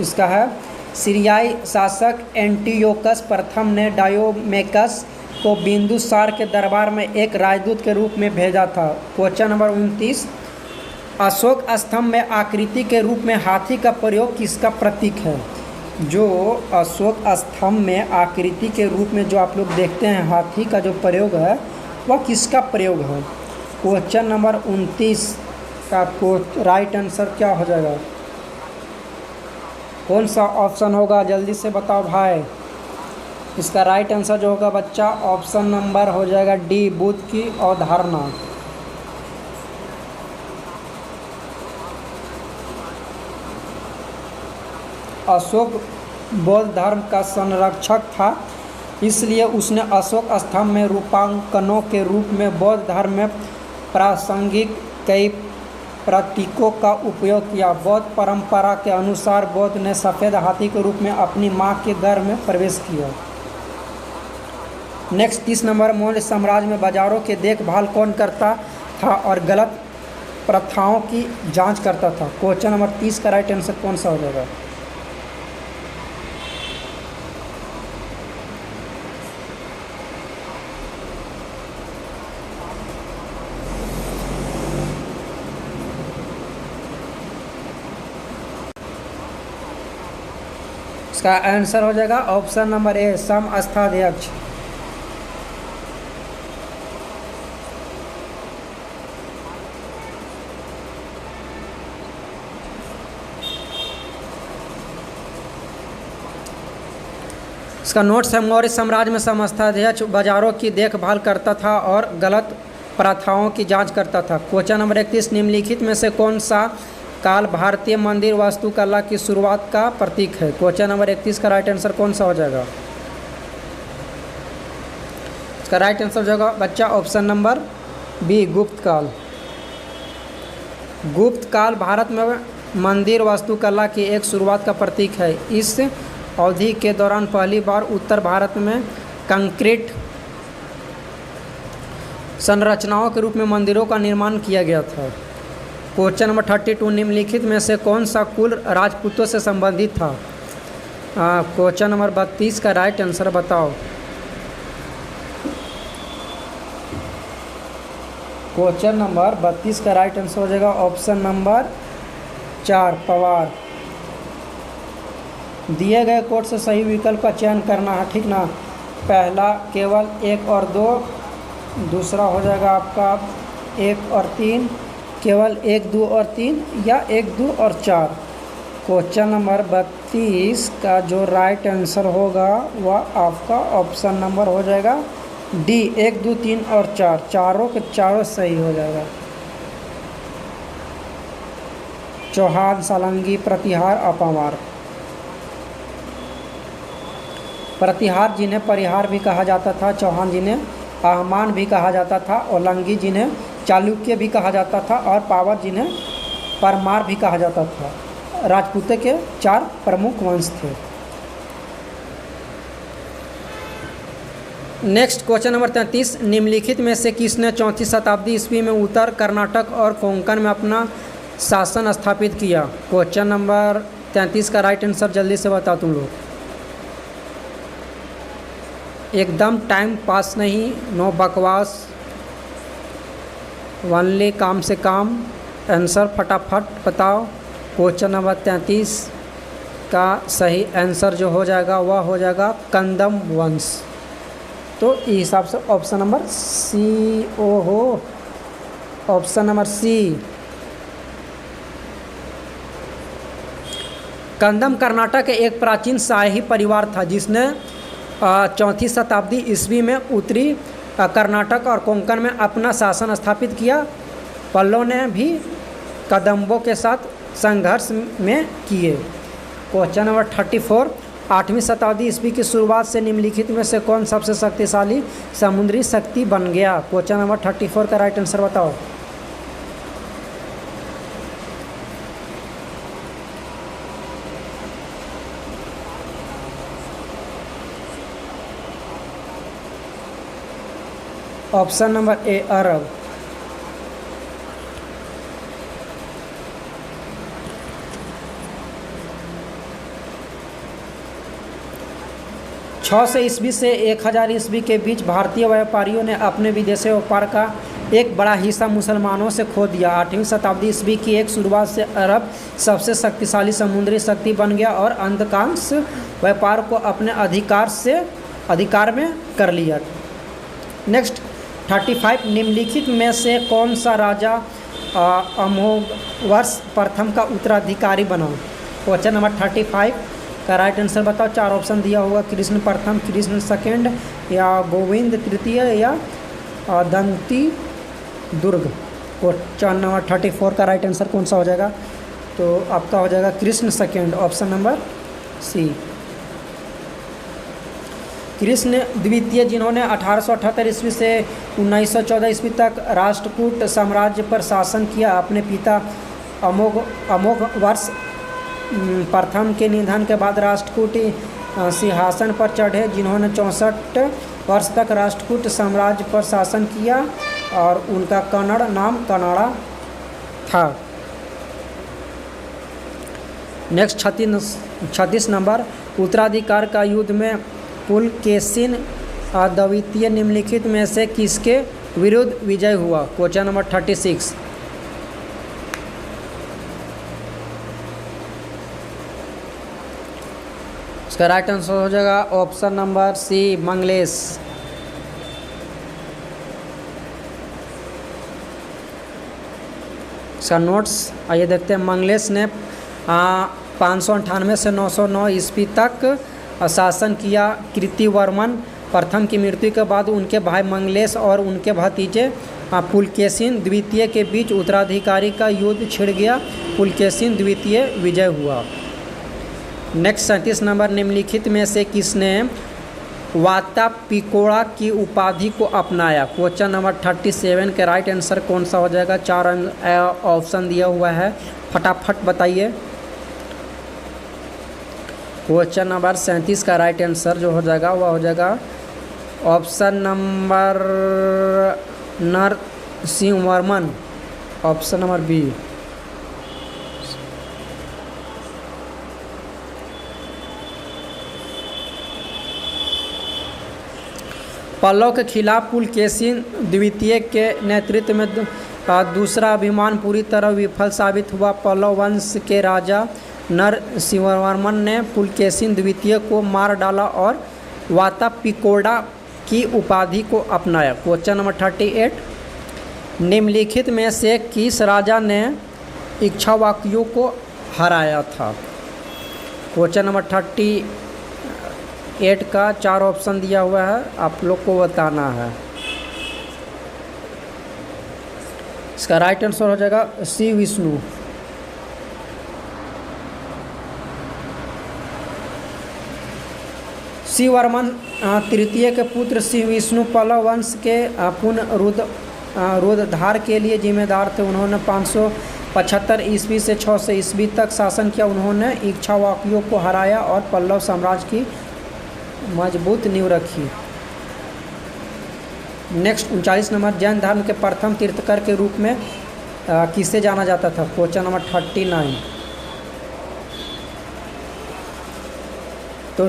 इसका है, सीरियाई शासक एंटियोकस प्रथम ने डायोमेकस को बिंदुसार के दरबार में एक राजदूत के रूप में भेजा था। क्वेश्चन नंबर 29, अशोक स्तंभ में आकृति के रूप में हाथी का प्रयोग किसका प्रतीक है? जो अशोक स्तंभ में आकृति के रूप में जो आप लोग देखते हैं हाथी का जो प्रयोग है वह किसका प्रयोग है? क्वेश्चन नंबर 29 का राइट आंसर क्या हो जाएगा? कौन सा ऑप्शन होगा? जल्दी से बताओ भाई। इसका राइट आंसर जो होगा बच्चा ऑप्शन नंबर हो जाएगा डी, बुद्ध की अवधारणा। अशोक बौद्ध धर्म का संरक्षक था, इसलिए उसने अशोक स्तंभ में रूपांकनों के रूप में बौद्ध धर्म में प्रासंगिक कई प्रतीकों का उपयोग किया। बौद्ध परंपरा के अनुसार बौद्ध ने सफ़ेद हाथी के रूप में अपनी मां के गर्भ में प्रवेश किया। नेक्स्ट 30 नंबर, मौर्य साम्राज्य में बाजारों की देखभाल कौन करता था और गलत प्रथाओं की जांच करता था? क्वेश्चन नंबर 30 का राइट आंसर कौन सा हो जाएगा? इसका आंसर हो जाएगा ऑप्शन नंबर ए, समस्थाध्यक्ष। इसका नोट्स है, मौर्य साम्राज्य में समस्थाध्यक्ष बाजारों की देखभाल करता था और गलत प्रथाओं की जांच करता था। क्वेश्चन नंबर 31, निम्नलिखित में से कौन सा काल भारतीय मंदिर वास्तुकला की शुरुआत का प्रतीक है? क्वेश्चन नंबर 31 का राइट आंसर कौन सा हो जाएगा? इसका राइट आंसर हो जाएगा बच्चा ऑप्शन नंबर बी, गुप्त काल। गुप्त काल भारत में मंदिर वास्तुकला की एक शुरुआत का प्रतीक है। इस अवधि के दौरान पहली बार उत्तर भारत में कंक्रीट संरचनाओं के रूप में मंदिरों का निर्माण किया गया था। क्वेश्चन नंबर 32, निम्नलिखित में से कौन सा कुल राजपूतों से संबंधित था? क्वेश्चन नंबर 32 का राइट आंसर बताओ। क्वेश्चन नंबर 32 का राइट आंसर हो जाएगा ऑप्शन नंबर 4, पवार। दिए गए कोड से सही विकल्प का चयन करना है, ठीक ना? पहला केवल 1 और 2, दूसरा हो जाएगा आपका 1 और 3, केवल 1, 2 और 3, या 1, 2 और 4। क्वेश्चन नंबर 32 का जो राइट आंसर होगा वह आपका ऑप्शन नंबर हो जाएगा डी, 1, 2, 3 और 4, चारों के चारों सही हो जाएगा। चौहान, सालंगी, प्रतिहार, अपामार। प्रतिहार जिन्हें परिहार भी कहा जाता था, चौहान जिन्हें आहमान भी कहा जाता था, ओलंगी जिन्हें चालुक्य भी कहा जाता था, और पावर जिन्हें परमार भी कहा जाता था। राजपूतों के 4 प्रमुख वंश थे। नेक्स्ट क्वेश्चन नंबर 33, निम्नलिखित में से किसने 4वीं शताब्दी ईस्वी में उत्तर कर्नाटक और कोंकण में अपना शासन स्थापित किया? क्वेश्चन नंबर 33 का राइट आंसर जल्दी से बताओ तुम लोग। एकदम टाइम पास नहीं, नो बकवास, ओनली काम से काम। आंसर फटाफट बताओ। क्वेश्चन नंबर 33 का सही आंसर जो हो जाएगा वह हो जाएगा कंदम वंश। तो इस हिसाब से ऑप्शन नंबर सी, ओहो, ऑप्शन नंबर सी। कंदम कर्नाटक के एक प्राचीन शाही परिवार था जिसने 4वीं शताब्दी ईस्वी में उत्तरी कर्नाटक और कोंकण में अपना शासन स्थापित किया। पल्लव ने भी कदम्बों के साथ संघर्ष में किए। क्वेश्चन नंबर 34, 8वीं शताब्दी ईस्वी की शुरुआत से निम्नलिखित में से कौन सबसे शक्तिशाली समुद्री शक्ति बन गया? क्वेश्चन नंबर 34 का राइट आंसर बताओ। ऑप्शन नंबर ए, अरब। से ईस्वी से 1000 ईस्वी के बीच भारतीय व्यापारियों ने अपने विदेशी व्यापार का एक बड़ा हिस्सा मुसलमानों से खो दिया। 8वीं शताब्दी ईस्वी की एक शुरुआत से अरब सबसे शक्तिशाली समुद्री शक्ति बन गया और अधिकांश व्यापार को अपने अधिकार में कर लिया। नेक्स्ट 35, निम्नलिखित में से कौन सा राजा अमोघवर्ष प्रथम का उत्तराधिकारी बना? क्वेश्चन नंबर 35 का राइट आंसर बताओ। 4 ऑप्शन दिया होगा, कृष्ण प्रथम, कृष्ण सेकेंड, या गोविंद तृतीय, या दंती दुर्ग। क्वेश्चन नंबर 34 का राइट आंसर कौन सा हो जाएगा? तो आपका हो जाएगा Krishna second, option number C. Krishna द्वितीय, जिन्होंने 1878 ईस्वी से 1914 ईस्वी तक राष्ट्रकूट साम्राज्य पर शासन किया, अपने पिता अमोघ वर्ष प्रथम के निधन के बाद राष्ट्रकूट सिंहासन पर चढ़े, जिन्होंने 64 वर्ष तक राष्ट्रकूट साम्राज्य पर शासन किया और उनका कन्नड़ नाम कन्नड़ा था। नेक्स्ट 36 नंबर, उत्तराधिकार का युद्ध में पुलकेशिन द्वितीय निम्नलिखित में से किसके विरुद्ध विजय हुआ? Question number 36। इसका राइट आंसर हो जाएगा ऑप्शन नंबर सी, मंगलेश। इसका नोट्स आइए देखते हैं। मंगलेश ने 598 से 909 ईस्वी तक शासन किया। कीर्तिवर्मन प्रथम की मृत्यु के बाद उनके भाई मंगलेश और उनके भतीजे पुलकेशिन द्वितीय के बीच उत्तराधिकारी का युद्ध छिड़ गया। पुलकेशिन द्वितीय विजय हुआ। नेक्स्ट 37 नंबर, निम्नलिखित में से किसने वातापिकोड़ा की उपाधि को अपनाया? क्वेश्चन नंबर 37 के राइट आंसर कौन सा हो जाएगा? 4 ऑप्शन दिया हुआ है, फटाफट बताइए। क्वेश्चन नंबर 37 का राइट आंसर जो हो जाएगा वह हो जाएगा option number Narasimhavarman, option number B. Pallava के खिलाफ पुलकेशिन द्वितीय के नेतृत्व में दूसरा अभियान पूरी तरह विफल साबित हुआ। पल्लव वंश के राजा नरसिंहवर्मन ने पुलकेशिन द्वितीय को मार डाला और वातापिकोड़ा की उपाधि को अपनाया। क्वेश्चन नंबर 38, निम्नलिखित में से किस राजा ने इक्ष्वाकुओं को हराया था? क्वेश्चन नंबर 38 का 4 ऑप्शन दिया हुआ है, आप लोग को बताना है। इसका राइट आंसर हो जाएगा सी, विष्णु। शिववर्मन तृतीय के पुत्र श्री विष्णु पल्लव वंश के पुनरुद्धार के लिए जिम्मेदार थे। उन्होंने 575 ईस्वी से 600 ईस्वी तक शासन किया। उन्होंने इक्ष्वाकुओं को हराया और पल्लव साम्राज्य की मजबूत नींव रखी। नेक्स्ट 39 नंबर, जैन धर्म के प्रथम तीर्थकर के रूप में किसे जाना जाता था? क्वेश्चन नंबर 39, तो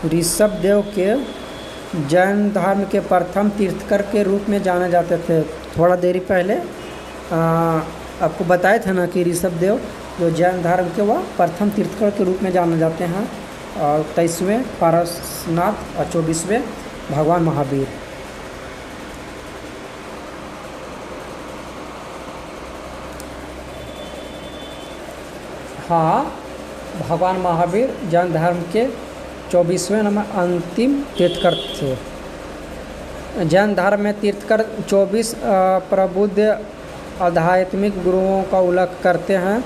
ऋषभदेव के जैन धर्म के प्रथम तीर्थकर के रूप में जाने जाते थे। थोड़ा देरी पहले आपको बताए थे ना कि ऋषभदेव जो जैन धर्म के वह प्रथम तीर्थकर के रूप में जाने जाते हैं। और 23वें पारसनाथ और 24वें भगवान महावीर। हाँ, भगवान महावीर जैन धर्म के 24वें नंबर अंतिम तीर्थकर थे। जैन धर्म में तीर्थकर 24 प्रबुद्ध आध्यात्मिक गुरुओं का उल्लेख करते हैं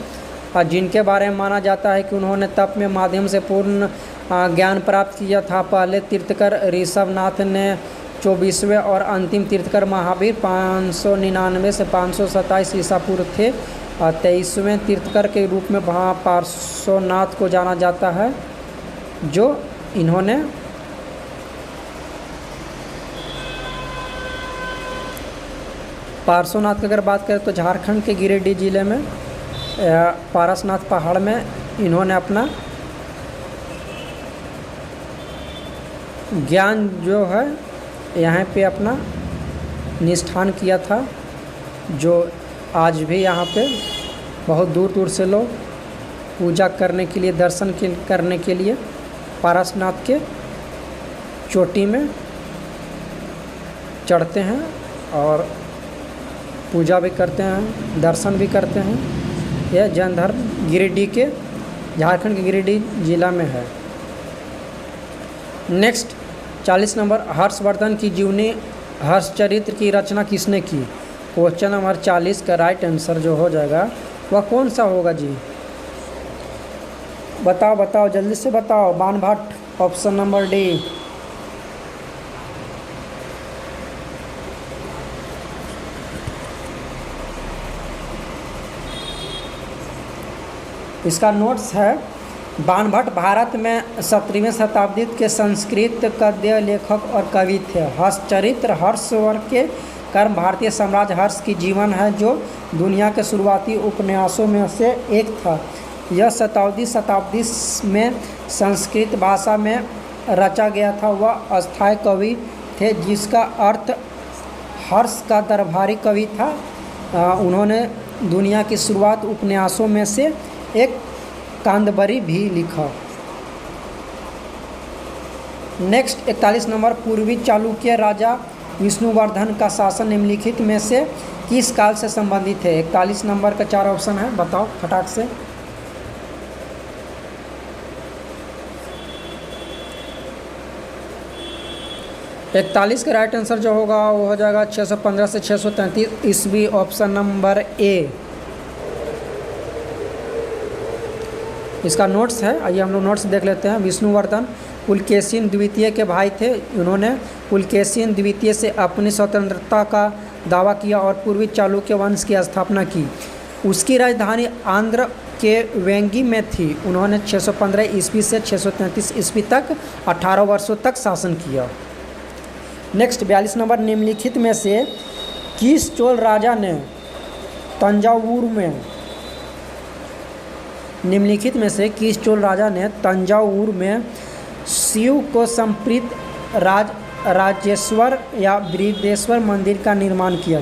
और जिनके बारे में माना जाता है कि उन्होंने तप में माध्यम से पूर्ण ज्ञान प्राप्त किया था। पहले तीर्थकर ऋषभनाथ ने 24वें और अंतिम तीर्थकर महावीर 599 से 527 ईसा पूर्व थे। 23वें तीर्थकर के रूप में पार्श्वनाथ को जाना जाता है, जो इन्होंने पार्श्वनाथ की अगर बात करें तो झारखंड के गिरिडीह जिले में पारसनाथ पहाड़ में इन्होंने अपना ज्ञान जो है यहाँ पे अपना निष्ठान किया था, जो आज भी यहाँ पे बहुत दूर दूर से लोग पूजा करने के लिए, दर्शन करने के लिए पारसनाथ के चोटी में चढ़ते हैं और पूजा भी करते हैं, दर्शन भी करते हैं। यह जैन धर्म गिरिडीह के, झारखंड के गिरिडीह जिला में है। नेक्स्ट 40 नंबर, हर्षवर्धन की जीवनी हर्षचरित्र की रचना किसने की? क्वेश्चन नंबर 40 का राइट आंसर जो हो जाएगा वह कौन सा होगा जी? बताओ बताओ जल्दी से बताओ। Banabhatta, option number D. इसका नोट्स है, बाणभट्ट भारत में 17वीं शताब्दी के संस्कृत गद्य लेखक और कवि थे। हर्षचरित्र हर्षवर्धन के कर्म भारतीय साम्राज्य हर्ष की जीवन है, जो दुनिया के शुरुआती उपन्यासों में से एक था। यह शताब्दी में संस्कृत भाषा में रचा गया था। वह अस्थायी कवि थे, जिसका अर्थ हर्ष का दरबारी कवि था। उन्होंने दुनिया की शुरुआत उपन्यासों में से एक कादंबरी भी लिखा। नेक्स्ट 41 नंबर, पूर्वी चालुक्य राजा विष्णुवर्धन का शासन निम्नलिखित में से किस काल से संबंधित है? 41 नंबर का 4 ऑप्शन है, बताओ फटाक से। इकतालीस का राइट आंसर जो होगा वो हो जाएगा 615 से 633 ईस्वी, ऑप्शन नंबर ए। इसका नोट्स है, आइए हम लोग नोट्स देख लेते हैं। विष्णुवर्धन पुलकेशिन द्वितीय के भाई थे। उन्होंने पुलकेशिन द्वितीय से अपनी स्वतंत्रता का दावा किया और पूर्वी चालुक्य वंश की स्थापना की। उसकी राजधानी आंध्र के वेंगी में थी। उन्होंने 615 ईस्वी से 633 ईस्वी तक 18 वर्षों तक शासन किया। नेक्स्ट 42 नंबर, निम्नलिखित में से किस चोल राजा ने तंजावुर में निम्नलिखित में से किस चोल राजा ने तंजावुर में शिव को समर्पित राजेश्वर या बृहदेश्वर मंदिर का निर्माण किया?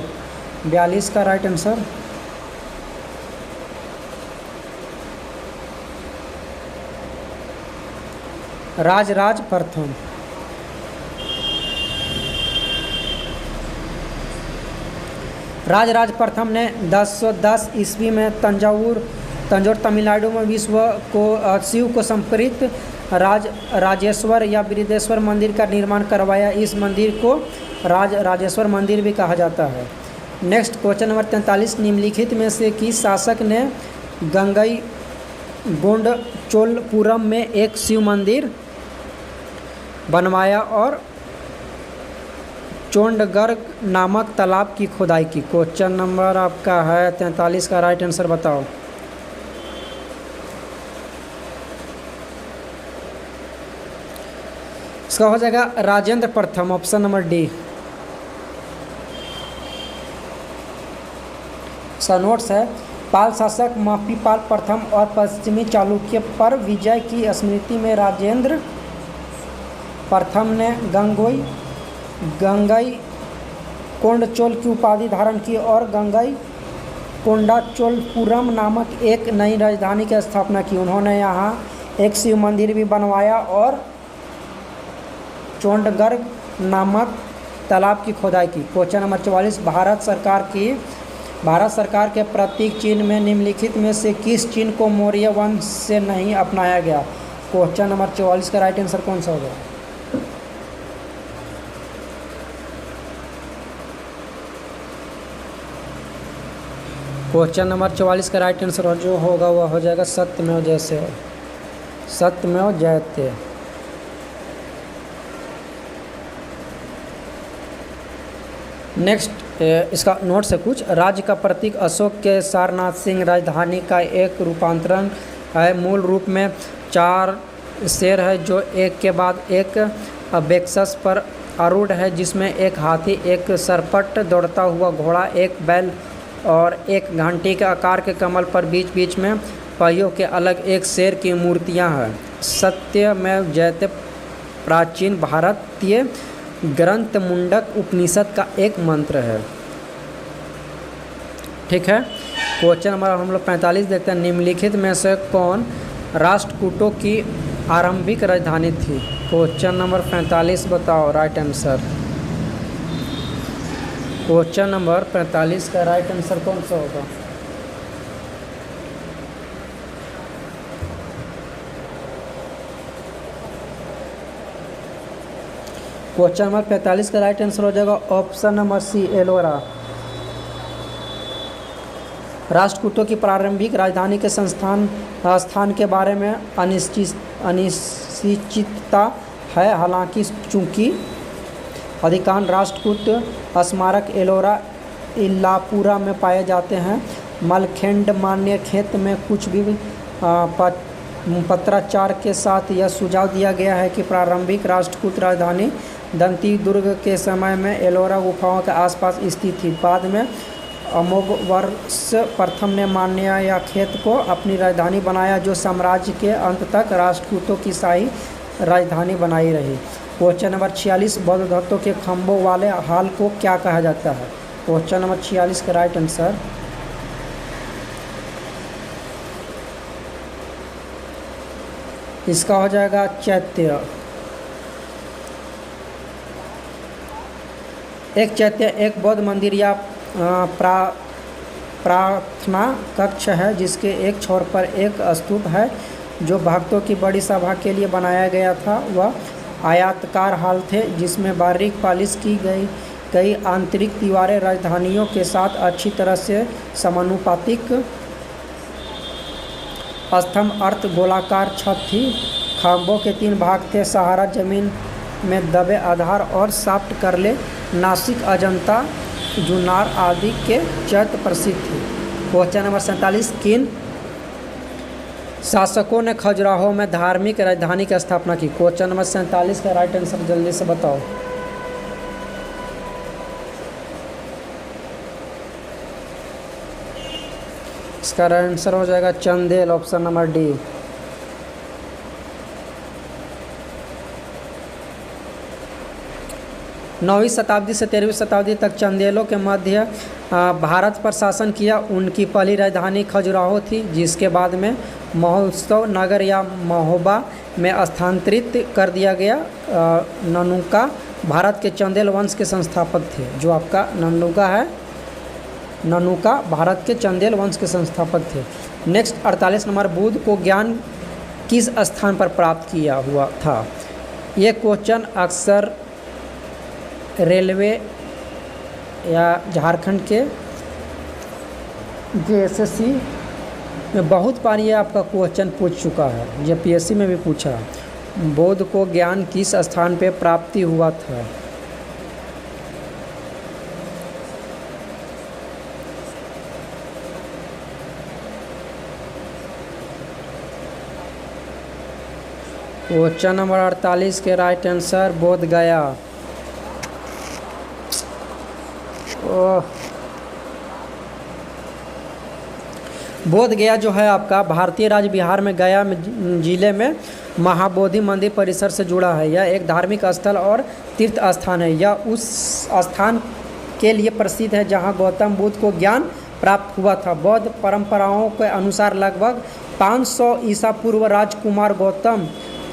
42 का राइट आंसर। राजराज प्रथम। राजराज प्रथम ने 1010 ईस्वी में तंजौर तमिलनाडु में शिव को समर्पित राजेश्वर या बृहदेश्वर मंदिर का निर्माण करवाया। इस मंदिर को राजेश्वर मंदिर भी कहा जाता है। नेक्स्ट क्वेश्चन नंबर 43, निम्नलिखित में से किस शासक ने गंगईकोंडचोलपुरम में एक शिव मंदिर बनवाया और चोंडगढ़ नामक तालाब की खुदाई की? क्वेश्चन नंबर आपका है 43 का राइट आंसर बताओ। इसका हो जाएगा राजेंद्र प्रथम, ऑप्शन नंबर डी। इसका नोट्स है, पाल शासक महिपाल प्रथम और पश्चिमी चालुक्य पर विजय की स्मृति में राजेंद्र प्रथम ने गंगईकोंडचोल की उपाधि धारण की और गंगईकोंडाचोलपुरम नामक एक नई राजधानी की स्थापना की। उन्होंने यहाँ एक शिव मंदिर भी बनवाया और चोंडगढ़ नामक तालाब की खुदाई की। क्वेश्चन नंबर 44, भारत सरकार के प्रतीक चिन्ह में निम्नलिखित में से किस चिन्ह को मौर्य वंश से नहीं अपनाया गया? क्वेश्चन नंबर 44 का राइट आंसर कौन सा होगा? क्वेश्चन नंबर 44 का राइट आंसर जो होगा वह हो जाएगा सत्यमेव जयते। नेक्स्ट इसका नोट से कुछ, राज्य का प्रतीक अशोक के सारनाथ सिंह राजधानी का एक रूपांतरण है। मूल रूप में 4 शेर है जो एक के बाद एक बेक्सस पर आरूढ़ है, जिसमें एक हाथी, एक सरपट दौड़ता हुआ घोड़ा, एक बैल और एक घंटी के आकार के कमल पर बीच बीच में पहियों के अलग एक शेर की मूर्तियां हैं। सत्यमेव जयते प्राचीन भारतीय ग्रंथ मुंडक उपनिषद का एक मंत्र है। ठीक है, क्वेश्चन नंबर हम लोग 45 देखते हैं। निम्नलिखित में से कौन राष्ट्रकूटों की आरंभिक राजधानी थी? क्वेश्चन नंबर 45 बताओ राइट आंसर। क्वेश्चन नंबर 45 का राइट आंसर कौन सा होगा? क्वेश्चन नंबर 45 का राइट आंसर हो जाएगा ऑप्शन नंबर सी, एलोरा। राष्ट्रकूटों की प्रारंभिक राजधानी के स्थान के बारे में अनिश्चितता है। हालांकि चूंकि अधिकांश राष्ट्रकूट स्मारक एलोरा इल्लापुरा में पाए जाते हैं, मलखेंड मान्य खेत में कुछ भी पत्राचार के साथ यह सुझाव दिया गया है कि प्रारंभिक राष्ट्रकूट राजधानी दंती दुर्ग के समय में एलोरा गुफाओं के आसपास स्थित थी। बाद में अमोघवर्ष प्रथम ने मान्य या खेत को अपनी राजधानी बनाया, जो साम्राज्य के अंत तक राष्ट्रकूटों की शाही राजधानी बनाई रही। क्वेश्चन नंबर 46, बौद्ध धर्तों के खंभों वाले हाल को क्या कहा जाता है? क्वेश्चन नंबर 46 का राइट आंसर इसका हो जाएगा चैत्य। एक चैत्य एक बौद्ध मंदिर या प्रार्थना कक्ष है जिसके एक छोर पर एक स्तूप है जो भक्तों की बड़ी सभा के लिए बनाया गया था। वह आयताकार हाल थे जिसमें बारीक पालिश की गई कई आंतरिक दीवारें राजधानियों के साथ अच्छी तरह से समानुपातिक स्तंभ अर्थ गोलाकार छत थी। खंभों के 3 भाग थे, सहारा जमीन में दबे आधार और साफ्ट करले। नासिक अजंता जुन्नार आदि के चैत्य प्रसिद्ध थे। क्वेश्चन नंबर 47, किन शासकों ने खजुराहो में धार्मिक राजधानी की स्थापना की? क्वेश्चन नंबर 47 का राइट आंसर जल्दी से बताओ। इसका राइट आंसर हो जाएगा चंदेल, ऑप्शन नंबर डी। नौवीं शताब्दी से 13वीं शताब्दी तक चंदेलों के मध्य भारत पर शासन किया। उनकी पहली राजधानी खजुराहो थी, जिसके बाद में महोत्सव नगर या महोबा में स्थानांतरित कर दिया गया। ननुका भारत के चंदेल वंश के संस्थापक थे। जो आपका ननुका है, ननुका भारत के चंदेल वंश के संस्थापक थे। नेक्स्ट 48 नंबर, बुद्ध को ज्ञान किस स्थान पर प्राप्त किया हुआ था? ये क्वेश्चन अक्सर रेलवे या झारखंड के JSSC में बहुत बार ये आपका क्वेश्चन पूछ चुका है। ये PSC में भी पूछा। बुद्ध को ज्ञान किस स्थान पे प्राप्ति हुआ था? क्वेश्चन नंबर 48 के राइट आंसर बोध गया। बोध गया जो है आपका भारतीय राज्य बिहार में गया जिले में महाबोधि मंदिर परिसर से जुड़ा है। यह एक धार्मिक स्थल और तीर्थ स्थान है। यह उस स्थान के लिए प्रसिद्ध है जहां गौतम बुद्ध को ज्ञान प्राप्त हुआ था। बौद्ध परंपराओं के अनुसार लगभग 500 ईसा पूर्व राजकुमार गौतम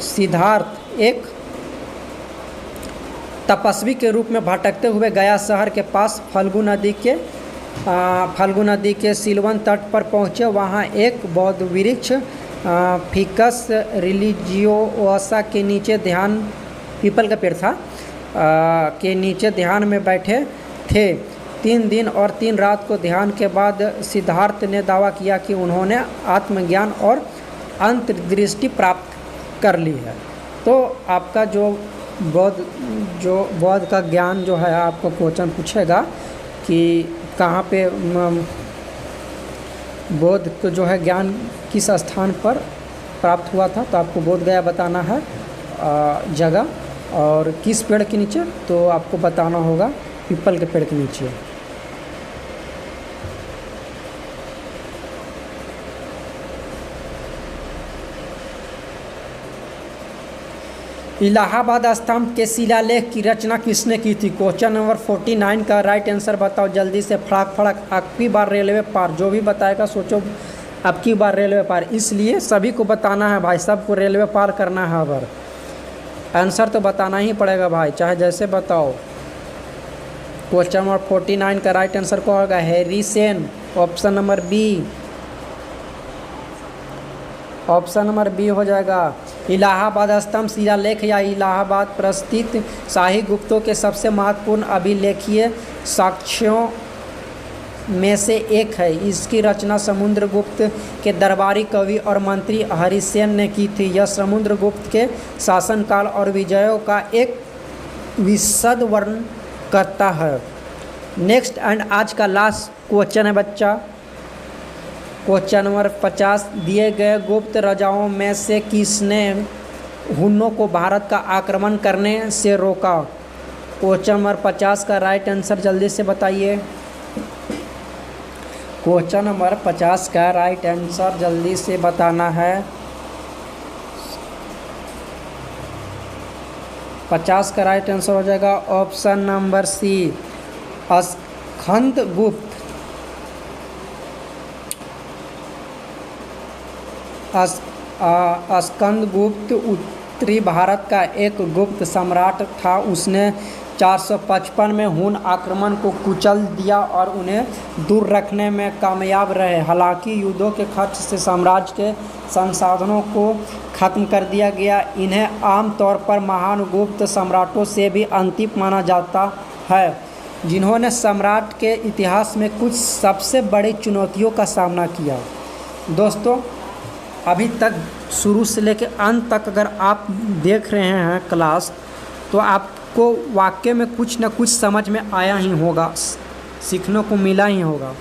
सिद्धार्थ एक तपस्वी के रूप में भटकते हुए गया शहर के पास फाल्गु नदी के सिलवन तट पर पहुँचे। वहाँ एक बौद्ध वृक्ष फिकस रिलीजियोसा के नीचे ध्यान, पीपल का पेड़ था, के नीचे ध्यान में बैठे थे। 3 दिन और 3 रात को ध्यान के बाद सिद्धार्थ ने दावा किया कि उन्होंने आत्मज्ञान और अंतर्दृष्टि प्राप्त कर ली है। तो आपका जो बौद्ध का ज्ञान जो है आपको क्वेश्चन पूछेगा कि कहाँ पे बौद्ध को जो है ज्ञान किस स्थान पर प्राप्त हुआ था, तो आपको बोध गया बताना है जगह, और किस पेड़ के नीचे, तो आपको बताना होगा पीपल के पेड़ के नीचे। इलाहाबाद स्तंभ के शिलालेख की रचना किसने की थी? क्वेश्चन नंबर 49 का राइट आंसर बताओ जल्दी से, फड़ाक फड़ाक। अबकी बार रेलवे पार, जो भी बताएगा सोचो अबकी बार रेलवे पार, इसलिए सभी को बताना है भाई, सबको रेलवे पार करना है। अगर आंसर तो बताना ही पड़ेगा भाई, चाहे जैसे बताओ। क्वेश्चन नंबर 49 का राइट आंसर क्या होगा? हैरिसेन, option number B. Option number B हो जाएगा। इलाहाबाद स्तंभ शिलालेख या इलाहाबाद प्रस्थित शाही गुप्तों के सबसे महत्वपूर्ण अभिलेखीय साक्ष्यों में से एक है। इसकी रचना समुद्रगुप्त के दरबारी कवि और मंत्री हरिसेन ने की थी। यह समुद्रगुप्त के शासनकाल और विजयों का एक विशद वर्णन करता है। नेक्स्ट एंड आज का लास्ट क्वेश्चन है बच्चा, क्वेश्चन नंबर 50। दिए गए गुप्त राजाओं में से किसने हुनों को भारत का आक्रमण करने से रोका? क्वेश्चन नंबर 50 का राइट आंसर जल्दी से बताइए। क्वेश्चन नंबर 50 का राइट आंसर जल्दी से बताना है। 50 का राइट आंसर हो जाएगा option number C, Skandagupta. Skandagupta उत्तरी भारत का एक गुप्त सम्राट था। उसने 455 में हुन आक्रमण को कुचल दिया और उन्हें दूर रखने में कामयाब रहे। हालांकि युद्धों के खर्च से साम्राज्य के संसाधनों को खत्म कर दिया गया। इन्हें आमतौर पर महान गुप्त सम्राटों से भी अंतिम माना जाता है, जिन्होंने सम्राट के इतिहास में कुछ सबसे बड़ी चुनौतियों का सामना किया। दोस्तों, अभी तक शुरू से लेकर अंत तक अगर आप देख रहे हैं क्लास, तो आपको वाकई में कुछ न कुछ समझ में आया ही होगा, सीखने को मिला ही होगा।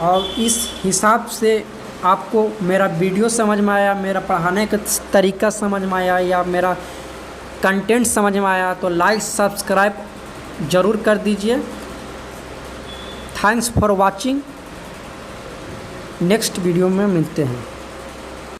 और इस हिसाब से आपको मेरा वीडियो समझ में आया, मेरा पढ़ाने का तरीका समझ में आया या मेरा कंटेंट समझ में आया, तो लाइक सब्सक्राइब ज़रूर कर दीजिए। Thanks for watching. Next video में मिलते हैं।